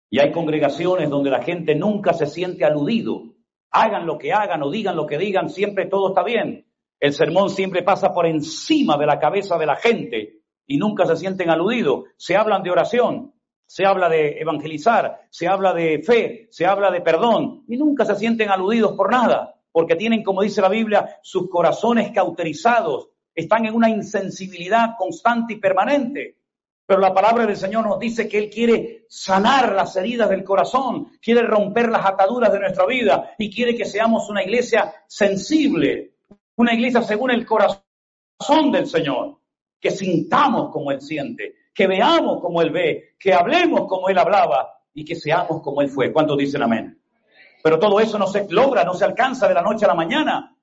Y hay congregaciones donde la gente nunca se siente aludido. Hagan lo que hagan o digan lo que digan, siempre todo está bien. El sermón siempre pasa por encima de la cabeza de la gente y nunca se sienten aludidos. Se hablan de oración, se habla de evangelizar, se habla de fe, se habla de perdón y nunca se sienten aludidos por nada, porque tienen, como dice la Biblia, sus corazones cauterizados, están en una insensibilidad constante y permanente. Pero la palabra del Señor nos dice que Él quiere sanar las heridas del corazón, quiere romper las ataduras de nuestra vida y quiere que seamos una iglesia sensible, una iglesia según el corazón del Señor, que sintamos como Él siente, que veamos como Él ve, que hablemos como Él hablaba y que seamos como Él fue. ¿Cuántos dicen amén? Pero todo eso no se logra, no se alcanza de la noche a la mañana.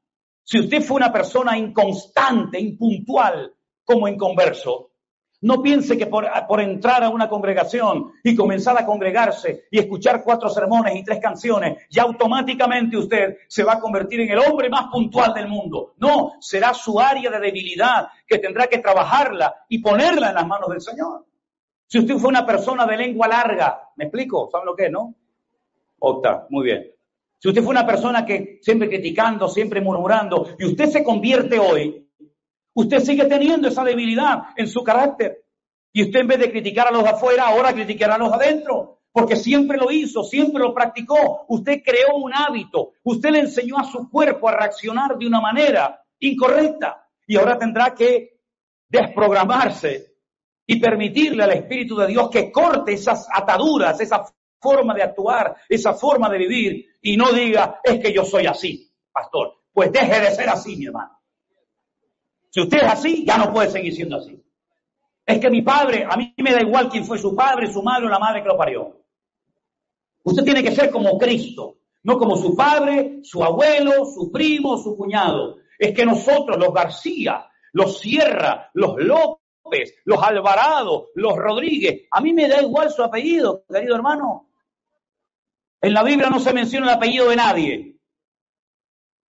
Si usted fue una persona inconstante, impuntual, como inconverso, no piense que por entrar a una congregación y comenzar a congregarse y escuchar 4 sermones y 3 canciones, ya automáticamente usted se va a convertir en el hombre más puntual del mundo. No, será su área de debilidad que tendrá que trabajarla y ponerla en las manos del Señor. Si usted fue una persona de lengua larga, ¿me explico? ¿Saben lo que es, no? Octa, muy bien. Si usted fue una persona que siempre criticando, siempre murmurando, y usted se convierte hoy, usted sigue teniendo esa debilidad en su carácter. Y usted en vez de criticar a los de afuera, ahora criticará a los de adentro. Porque siempre lo hizo, siempre lo practicó. Usted creó un hábito. Usted le enseñó a su cuerpo a reaccionar de una manera incorrecta. Y ahora tendrá que desprogramarse y permitirle al Espíritu de Dios que corte esas ataduras, esa forma de actuar, esa forma de vivir. Y no diga, es que yo soy así, pastor. Pues deje de ser así, mi hermano. Si usted es así, ya no puede seguir siendo así. Es que mi padre, a mí me da igual quién fue su padre, su madre o la madre que lo parió. Usted tiene que ser como Cristo, no como su padre, su abuelo, su primo, su cuñado. Es que nosotros, los García, los Sierra, los López, los Alvarado, los Rodríguez, a mí me da igual su apellido, querido hermano. En la Biblia no se menciona el apellido de nadie.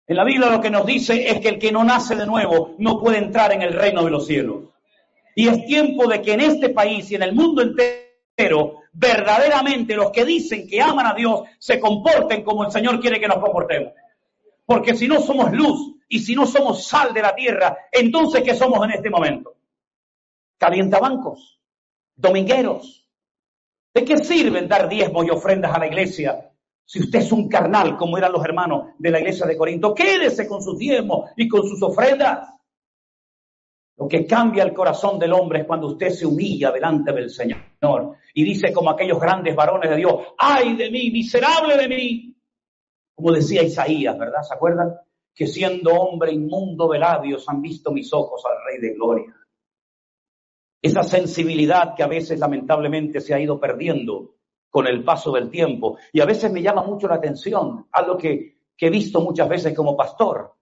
En la Biblia lo que nos dice es que el que no nace de nuevo no puede entrar en el reino de los cielos. Y es tiempo de que en este país y en el mundo entero, verdaderamente los que dicen que aman a Dios se comporten como el Señor quiere que nos comportemos. Porque si no somos luz y si no somos sal de la tierra, entonces ¿qué somos en este momento? Calientabancos, domingueros. ¿De qué sirven dar diezmos y ofrendas a la iglesia si usted es un carnal como eran los hermanos de la iglesia de Corinto? Quédese con sus diezmos y con sus ofrendas. Lo que cambia el corazón del hombre es cuando usted se humilla delante del Señor y dice como aquellos grandes varones de Dios: ¡ay de mí, miserable de mí! Como decía Isaías, ¿verdad? ¿Se acuerdan? Que siendo hombre inmundo de labios han visto mis ojos al Rey de Gloria. Esa sensibilidad que a veces lamentablemente se ha ido perdiendo con el paso del tiempo. Y a veces me llama mucho la atención, algo que he visto muchas veces como pastor,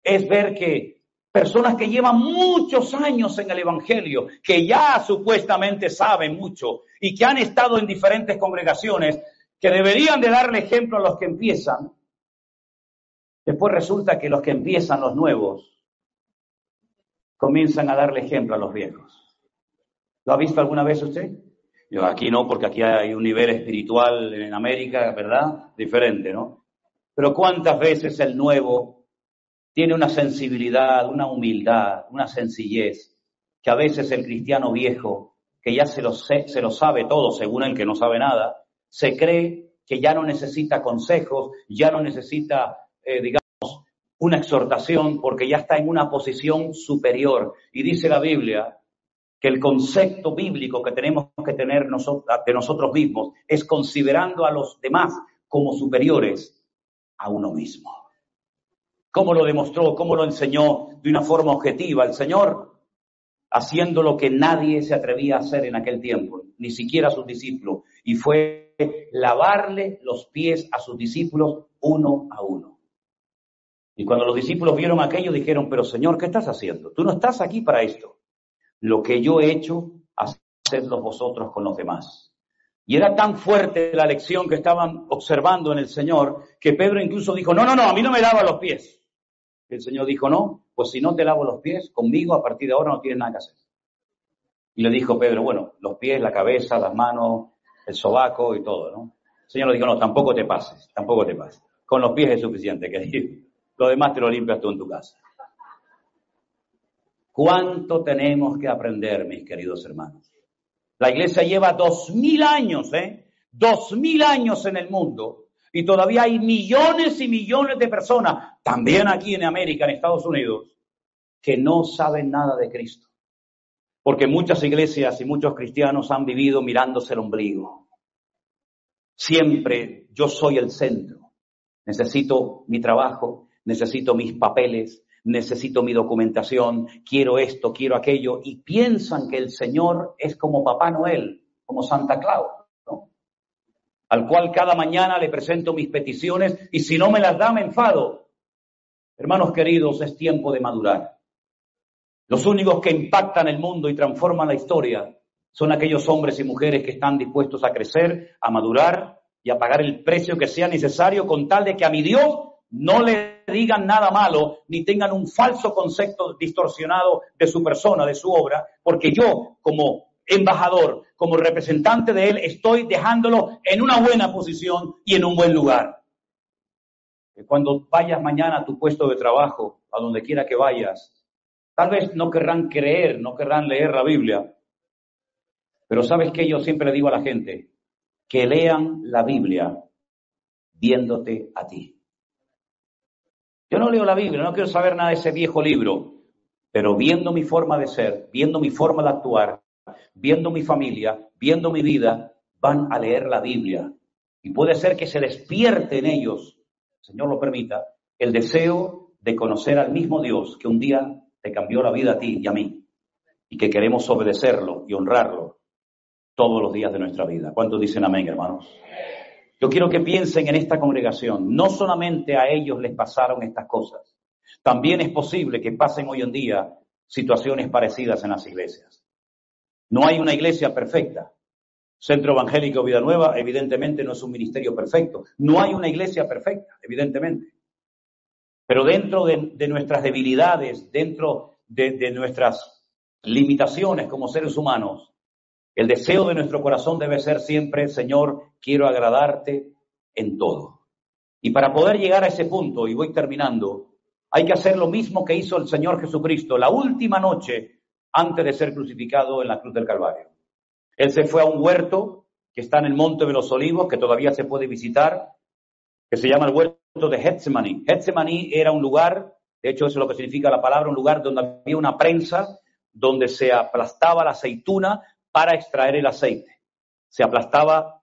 es ver que personas que llevan muchos años en el Evangelio, que ya supuestamente saben mucho y que han estado en diferentes congregaciones, que deberían de darle ejemplo a los que empiezan, después resulta que los que empiezan, los nuevos, comienzan a darle ejemplo a los viejos. ¿Lo ha visto alguna vez usted? Yo aquí no, porque aquí hay un nivel espiritual en América, ¿verdad? Diferente, ¿no? Pero ¿cuántas veces el nuevo tiene una sensibilidad, una humildad, una sencillez, que a veces el cristiano viejo, que ya se lo sabe todo, según el que no sabe nada, se cree que ya no necesita consejos, ya no necesita, digamos, una exhortación, porque ya está en una posición superior? Y dice la Biblia que el concepto bíblico que tenemos que tener de nosotros mismos es considerando a los demás como superiores a uno mismo. ¿Cómo lo demostró? ¿Cómo lo enseñó de una forma objetiva el Señor? Haciendo lo que nadie se atrevía a hacer en aquel tiempo, ni siquiera sus discípulos, y fue lavarle los pies a sus discípulos uno a uno. Y cuando los discípulos vieron aquello, dijeron: pero Señor, ¿qué estás haciendo? Tú no estás aquí para esto. Lo que yo he hecho, hacedlo vosotros con los demás. Y era tan fuerte la lección que estaban observando en el Señor, que Pedro incluso dijo: no, a mí no me lava los pies. El Señor dijo: no, pues si no te lavo los pies, conmigo a partir de ahora no tienes nada que hacer. Y le dijo Pedro: bueno, los pies, la cabeza, las manos, el sobaco y todo, ¿no? El Señor le dijo: no, tampoco te pases. Con los pies es suficiente, querido. Lo demás te lo limpias tú en tu casa. ¿Cuánto tenemos que aprender, mis queridos hermanos? La iglesia lleva 2000 años, 2000 años en el mundo, y todavía hay millones y millones de personas, también aquí en América, en Estados Unidos, que no saben nada de Cristo. Porque muchas iglesias y muchos cristianos han vivido mirándose el ombligo. Siempre yo soy el centro. Necesito mi trabajo, necesito mis papeles, necesito mi documentación, quiero esto, quiero aquello, y piensan que el Señor es como Papá Noel, como Santa Claus, ¿no? Al cual cada mañana le presento mis peticiones y si no me las da me enfado. Hermanos queridos, es tiempo de madurar. Los únicos que impactan el mundo y transforman la historia son aquellos hombres y mujeres que están dispuestos a crecer, a madurar y a pagar el precio que sea necesario con tal de que a mi Dios no le digan nada malo, ni tengan un falso concepto distorsionado de su persona, de su obra, porque yo, como embajador, como representante de él, estoy dejándolo en una buena posición y en un buen lugar. Cuando vayas mañana a tu puesto de trabajo, a donde quiera que vayas, tal vez no querrán creer, no querrán leer la Biblia, pero ¿sabes qué? Yo siempre le digo a la gente que lean la Biblia viéndote a ti. Yo no leo la Biblia, no quiero saber nada de ese viejo libro, pero viendo mi forma de ser, viendo mi forma de actuar, viendo mi familia, viendo mi vida, van a leer la Biblia. Y puede ser que se despierte en ellos, Señor lo permita, el deseo de conocer al mismo Dios que un día te cambió la vida a ti y a mí, y que queremos obedecerlo y honrarlo todos los días de nuestra vida. ¿Cuántos dicen amén, hermanos? Yo quiero que piensen en esta congregación. No solamente a ellos les pasaron estas cosas. También es posible que pasen hoy en día situaciones parecidas en las iglesias. No hay una iglesia perfecta, Centro Evangélico Vida Nueva, evidentemente, no es un ministerio perfecto. No hay una iglesia perfecta, evidentemente. Pero dentro de nuestras debilidades, dentro de nuestras limitaciones como seres humanos, el deseo de nuestro corazón debe ser siempre, Señor, quiero agradarte en todo. Y para poder llegar a ese punto, y voy terminando, hay que hacer lo mismo que hizo el Señor Jesucristo la última noche antes de ser crucificado en la cruz del Calvario. Él se fue a un huerto que está en el Monte de los Olivos, que todavía se puede visitar, que se llama el huerto de Getsemaní. Getsemaní era un lugar, de hecho eso es lo que significa la palabra, un lugar donde había una prensa, donde se aplastaba la aceituna para extraer el aceite. Se aplastaba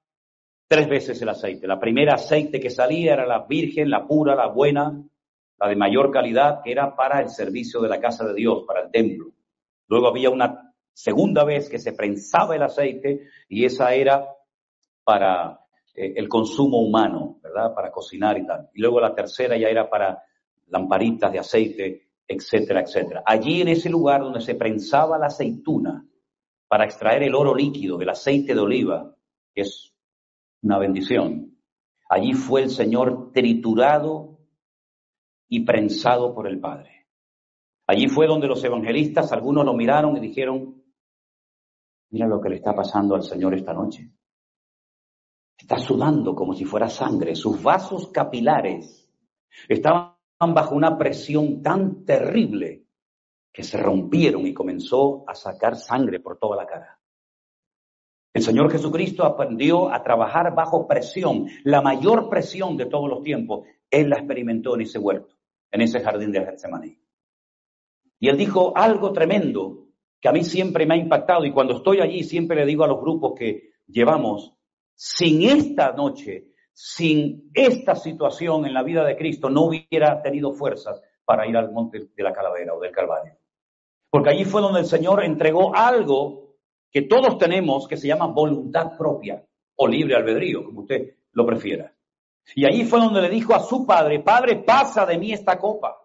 3 veces el aceite. La primera aceite que salía era la virgen, la pura, la buena, la de mayor calidad, que era para el servicio de la casa de Dios, para el templo. Luego había una segunda vez que se prensaba el aceite y esa era para el consumo humano, ¿verdad? Para cocinar y tal. Y luego la tercera ya era para lamparitas de aceite, etcétera, etcétera. Allí en ese lugar donde se prensaba la aceituna para extraer el oro líquido del aceite de oliva, que es una bendición, allí fue el Señor triturado y prensado por el Padre. Allí fue donde los evangelistas, algunos lo miraron y dijeron, mira lo que le está pasando al Señor esta noche. Está sudando como si fuera sangre. Sus vasos capilares estaban bajo una presión tan terrible que se rompieron y comenzó a sacar sangre por toda la cara. El Señor Jesucristo aprendió a trabajar bajo presión. La mayor presión de todos los tiempos, Él la experimentó en ese huerto, en ese jardín de Getsemaní. Y Él dijo algo tremendo que a mí siempre me ha impactado y cuando estoy allí siempre le digo a los grupos que llevamos, sin esta noche, sin esta situación en la vida de Cristo, no hubiera tenido fuerzas para ir al monte de la Calavera o del Calvario. Porque allí fue donde el Señor entregó algo que todos tenemos, que se llama voluntad propia o libre albedrío, como usted lo prefiera. Y allí fue donde le dijo a su Padre, Padre, pasa de mí esta copa.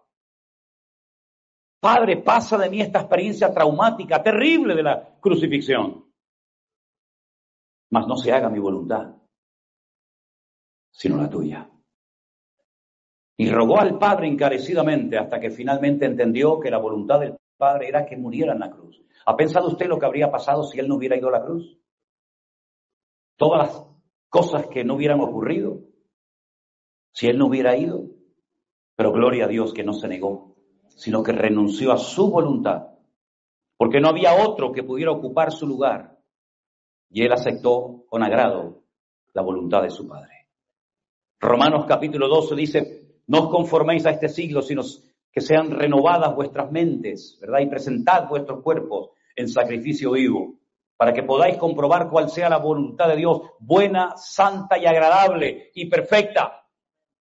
Padre, pasa de mí esta experiencia traumática, terrible de la crucifixión. Mas no se haga mi voluntad, sino la tuya. Y rogó al Padre encarecidamente hasta que finalmente entendió que la voluntad del Padre era que muriera en la cruz. ¿Ha pensado usted lo que habría pasado si Él no hubiera ido a la cruz? Todas las cosas que no hubieran ocurrido si Él no hubiera ido. Pero gloria a Dios que no se negó, sino que renunció a su voluntad, porque no había otro que pudiera ocupar su lugar. Y Él aceptó con agrado la voluntad de su Padre. Romanos capítulo 12 dice, no os conforméis a este siglo, sino que sean renovadas vuestras mentes, ¿verdad? Y presentad vuestros cuerpos en sacrificio vivo, para que podáis comprobar cuál sea la voluntad de Dios, buena, santa y agradable y perfecta.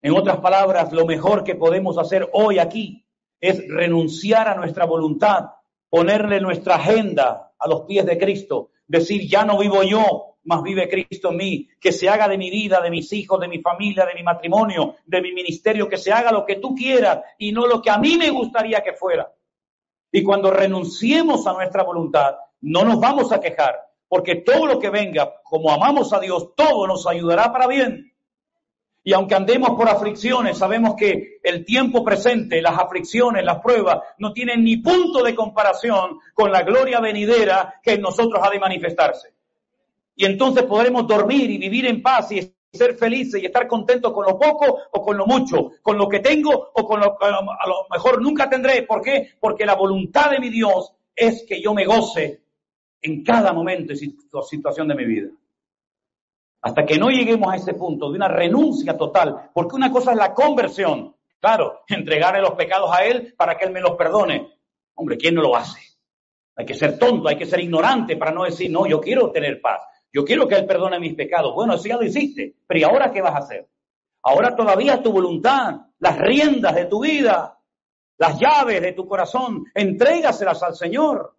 En otras palabras, lo mejor que podemos hacer hoy aquí es renunciar a nuestra voluntad, ponerle nuestra agenda a los pies de Cristo, decir, ya no vivo yo, mas vive Cristo en mí, que se haga de mi vida, de mis hijos, de mi familia, de mi matrimonio, de mi ministerio, que se haga lo que tú quieras y no lo que a mí me gustaría que fuera. Y cuando renunciemos a nuestra voluntad, no nos vamos a quejar, porque todo lo que venga, como amamos a Dios, todo nos ayudará para bien. Y aunque andemos por aflicciones, sabemos que el tiempo presente, las aflicciones, las pruebas, no tienen ni punto de comparación con la gloria venidera que en nosotros ha de manifestarse. Y entonces podremos dormir y vivir en paz y ser felices y estar contentos con lo poco o con lo mucho, con lo que tengo o con lo que a lo mejor nunca tendré. ¿Por qué? Porque la voluntad de mi Dios es que yo me goce en cada momento y situación de mi vida. Hasta que no lleguemos a ese punto de una renuncia total, porque una cosa es la conversión, claro, entregarle los pecados a Él para que Él me los perdone. Hombre, ¿quién no lo hace? Hay que ser tonto, hay que ser ignorante para no decir, no, yo quiero tener paz, yo quiero que Él perdone mis pecados. Bueno, eso ya lo hiciste, pero ¿y ahora qué vas a hacer? Ahora todavía tu voluntad, las riendas de tu vida, las llaves de tu corazón, entrégaselas al Señor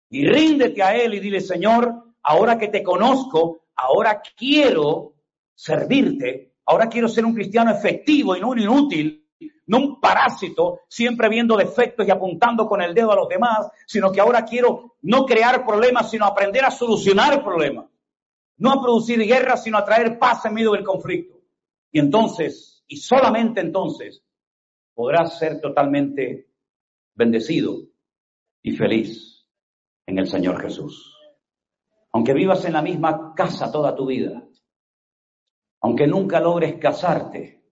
y ríndete a Él y dile, Señor, ahora que te conozco, ahora quiero servirte, ahora quiero ser un cristiano efectivo y no un inútil, no un parásito, siempre viendo defectos y apuntando con el dedo a los demás, sino que ahora quiero no crear problemas, sino aprender a solucionar problemas. no a producir guerra, sino a traer paz en medio del conflicto. Y entonces, y solamente entonces, podrás ser totalmente bendecido y feliz en el Señor Jesús. Aunque vivas en la misma casa toda tu vida, aunque nunca logres casarte,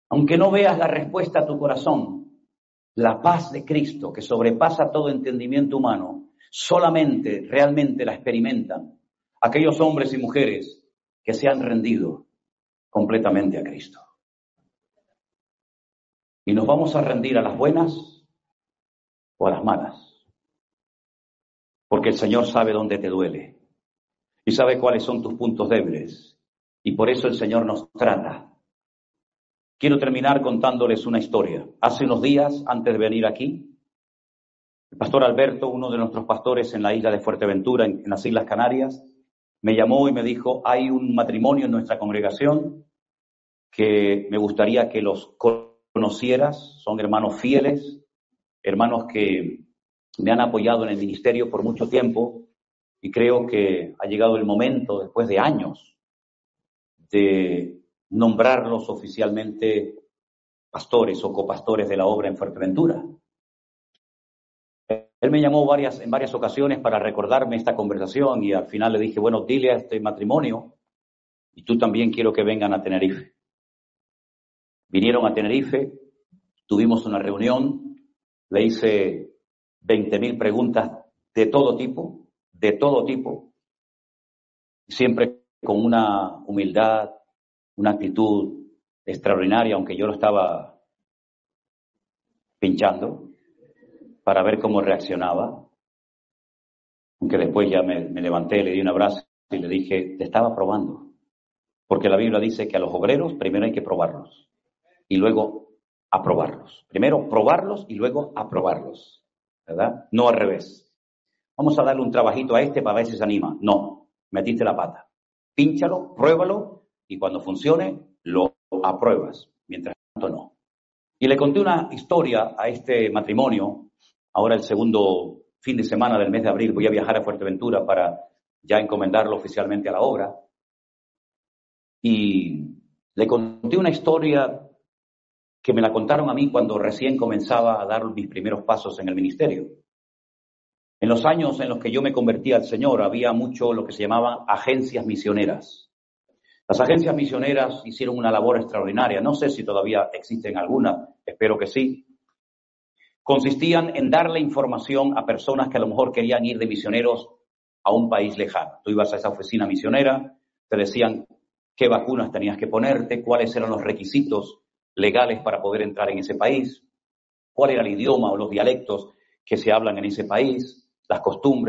aunque no veas la respuesta a tu corazón, la paz de Cristo, que sobrepasa todo entendimiento humano, solamente, realmente la experimentan aquellos hombres y mujeres que se han rendido completamente a Cristo. Y nos vamos a rendir a las buenas o a las malas, porque el Señor sabe dónde te duele y sabe cuáles son tus puntos débiles, y por eso el Señor nos trata. Quiero terminar contándoles una historia. Hace unos días, antes de venir aquí, el pastor Alberto, uno de nuestros pastores en la isla de Fuerteventura, en las Islas Canarias, me llamó y me dijo, hay un matrimonio en nuestra congregación que me gustaría que los conocieras. Son hermanos fieles, hermanos que me han apoyado en el ministerio por mucho tiempo, y creo que ha llegado el momento, después de años, de nombrarlos oficialmente pastores o copastores de la obra en Fuerteventura. Él me llamó en varias ocasiones para recordarme esta conversación, y al final le dije, bueno, dile a este matrimonio, y tú también quiero que vengan a Tenerife. Vinieron a Tenerife, tuvimos una reunión, le hice 20.000 preguntas de todo tipo, siempre con una humildad, una actitud extraordinaria, aunque yo lo estaba pinchando para ver cómo reaccionaba. Aunque después ya me levanté, le di un abrazo y le dije, te estaba probando. Porque la Biblia dice que a los obreros primero hay que probarlos y luego aprobarlos. Primero probarlos y luego aprobarlos, ¿verdad? No al revés. Vamos a darle un trabajito a este para ver si se anima. No, metiste la pata. Pínchalo, pruébalo y cuando funcione lo apruebas. Mientras tanto no. Y le conté una historia a este matrimonio. Ahora el segundo fin de semana del mes de abril voy a viajar a Fuerteventura para ya encomendarlo oficialmente a la obra. Y le conté una historia que me la contaron a mí cuando recién comenzaba a dar mis primeros pasos en el ministerio. En los años en los que yo me convertí al Señor, había mucho lo que se llamaban agencias misioneras. Las agencias misioneras hicieron una labor extraordinaria. No sé si todavía existen algunas, espero que sí. Consistían en darle información a personas que a lo mejor querían ir de misioneros a un país lejano. Tú ibas a esa oficina misionera, te decían qué vacunas tenías que ponerte, cuáles eran los requisitos legales para poder entrar en ese país, cuál era el idioma o los dialectos que se hablan en ese país, las costumbres.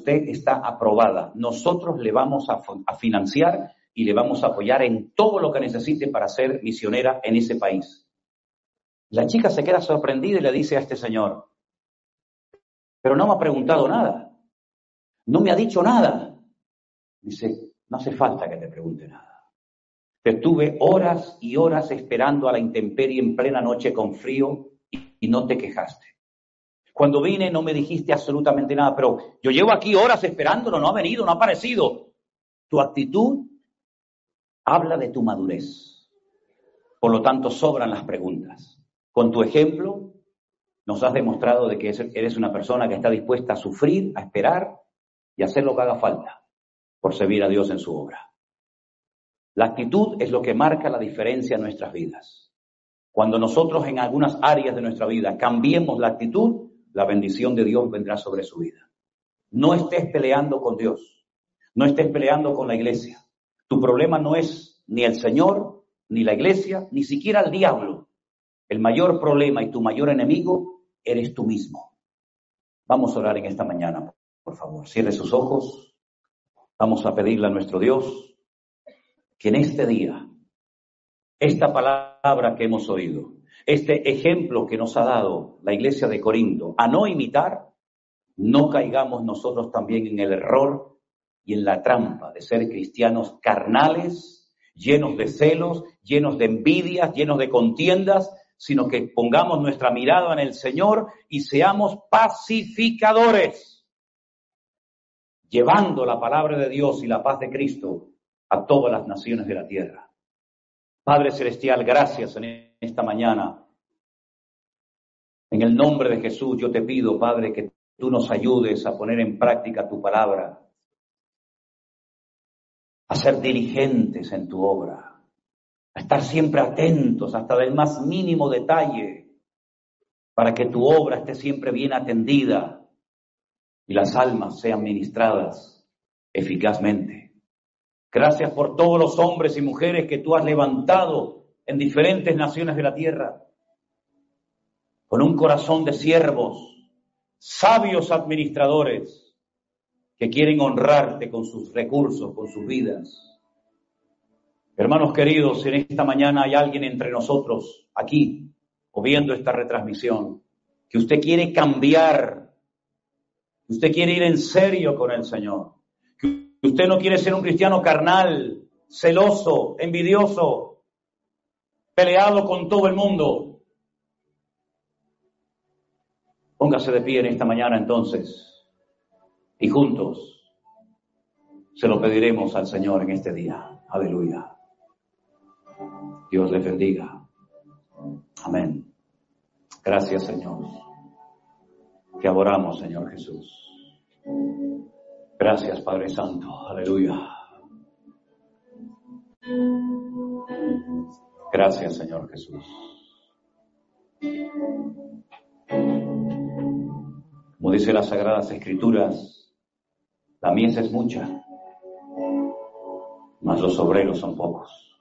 usted está aprobada. Nosotros le vamos a financiar y le vamos a apoyar en todo lo que necesite para ser misionera en ese país. La chica se queda sorprendida y le dice a este señor, pero no me ha preguntado nada, no me ha dicho nada. Dice, no hace falta que te pregunte nada. Te estuve horas y horas esperando a la intemperie en plena noche con frío y no te quejaste. Cuando vine no me dijiste absolutamente nada, pero yo llevo aquí horas esperándolo, no ha venido, no ha aparecido. Tu actitud habla de tu madurez. Por lo tanto, sobran las preguntas. Con tu ejemplo, nos has demostrado de que eres una persona que está dispuesta a sufrir, a esperar y a hacer lo que haga falta por servir a Dios en su obra. La actitud es lo que marca la diferencia en nuestras vidas. Cuando nosotros en algunas áreas de nuestra vida cambiemos la actitud, la bendición de Dios vendrá sobre su vida. No estés peleando con Dios, no estés peleando con la iglesia. Tu problema no es ni el Señor, ni la iglesia, ni siquiera el diablo. El mayor problema y tu mayor enemigo eres tú mismo. Vamos a orar en esta mañana, por favor. Cierre sus ojos. Vamos a pedirle a nuestro Dios que en este día, esta palabra que hemos oído, este ejemplo que nos ha dado la iglesia de Corinto, a no imitar, no caigamos nosotros también en el error y en la trampa de ser cristianos carnales, llenos de celos, llenos de envidias, llenos de contiendas, sino que pongamos nuestra mirada en el Señor y seamos pacificadores, llevando la palabra de Dios y la paz de Cristo a todas las naciones de la tierra. Padre Celestial, gracias en esta mañana. En el nombre de Jesús yo te pido, Padre, que tú nos ayudes a poner en práctica tu palabra, a ser diligentes en tu obra, a estar siempre atentos hasta del más mínimo detalle, para que tu obra esté siempre bien atendida y las almas sean ministradas eficazmente. Gracias por todos los hombres y mujeres que tú has levantado en diferentes naciones de la tierra, con un corazón de siervos, sabios administradores, que quieren honrarte con sus recursos, con sus vidas. Hermanos queridos, en esta mañana hay alguien entre nosotros, aquí, o viendo esta retransmisión, que usted quiere cambiar, que usted quiere ir en serio con el Señor, que usted no quiere ser un cristiano carnal, celoso, envidioso, peleado con todo el mundo. Póngase de pie en esta mañana entonces y juntos se lo pediremos al Señor en este día. Aleluya. Dios les bendiga. Amén. Gracias, Señor. Te adoramos, Señor Jesús. Gracias, Padre Santo. Aleluya. Gracias, Señor Jesús. Como dice las Sagradas Escrituras, la mies es mucha, mas los obreros son pocos.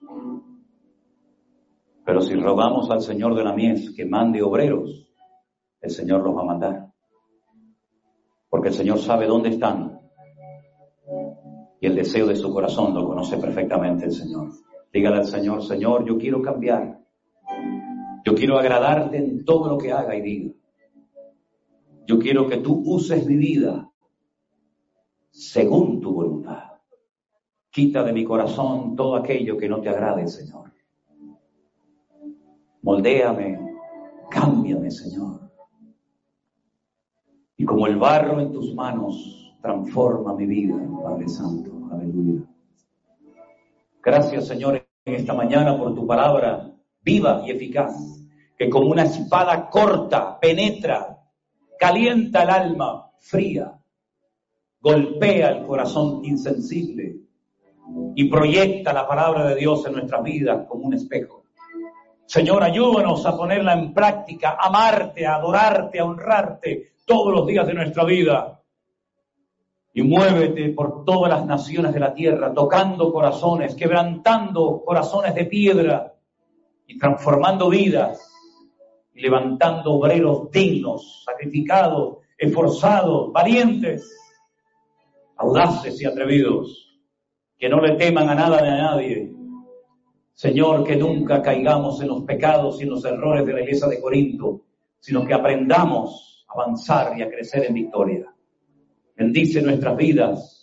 Pero si rogamos al Señor de la mies que mande obreros, el Señor los va a mandar. Porque el Señor sabe dónde están. Y el deseo de su corazón lo conoce perfectamente el Señor. Dígale al Señor, Señor, yo quiero cambiar. Yo quiero agradarte en todo lo que haga y diga. Yo quiero que tú uses mi vida según tu voluntad. Quita de mi corazón todo aquello que no te agrade, Señor. Moldéame, cámbiame, Señor. Y como el barro en tus manos, transforma mi vida, Padre Santo. Aleluya. Gracias, Señor, en esta mañana por tu palabra viva y eficaz, que como una espada corta, penetra, calienta el alma fría, golpea el corazón insensible y proyecta la palabra de Dios en nuestras vidas como un espejo. Señor, ayúdanos a ponerla en práctica, a amarte, a adorarte, a honrarte todos los días de nuestra vida. Y muévete por todas las naciones de la tierra, tocando corazones, quebrantando corazones de piedra y transformando vidas y levantando obreros dignos, sacrificados, esforzados, valientes, audaces y atrevidos, que no le teman a nada ni a nadie. Señor, que nunca caigamos en los pecados y en los errores de la iglesia de Corinto, sino que aprendamos a avanzar y a crecer en victoria. Bendice nuestras vidas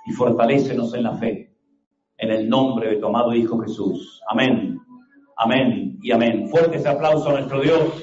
y fortalécenos en la fe. En el nombre de tu amado Hijo Jesús. Amén, amén y amén. Fuerte ese aplauso a nuestro Dios.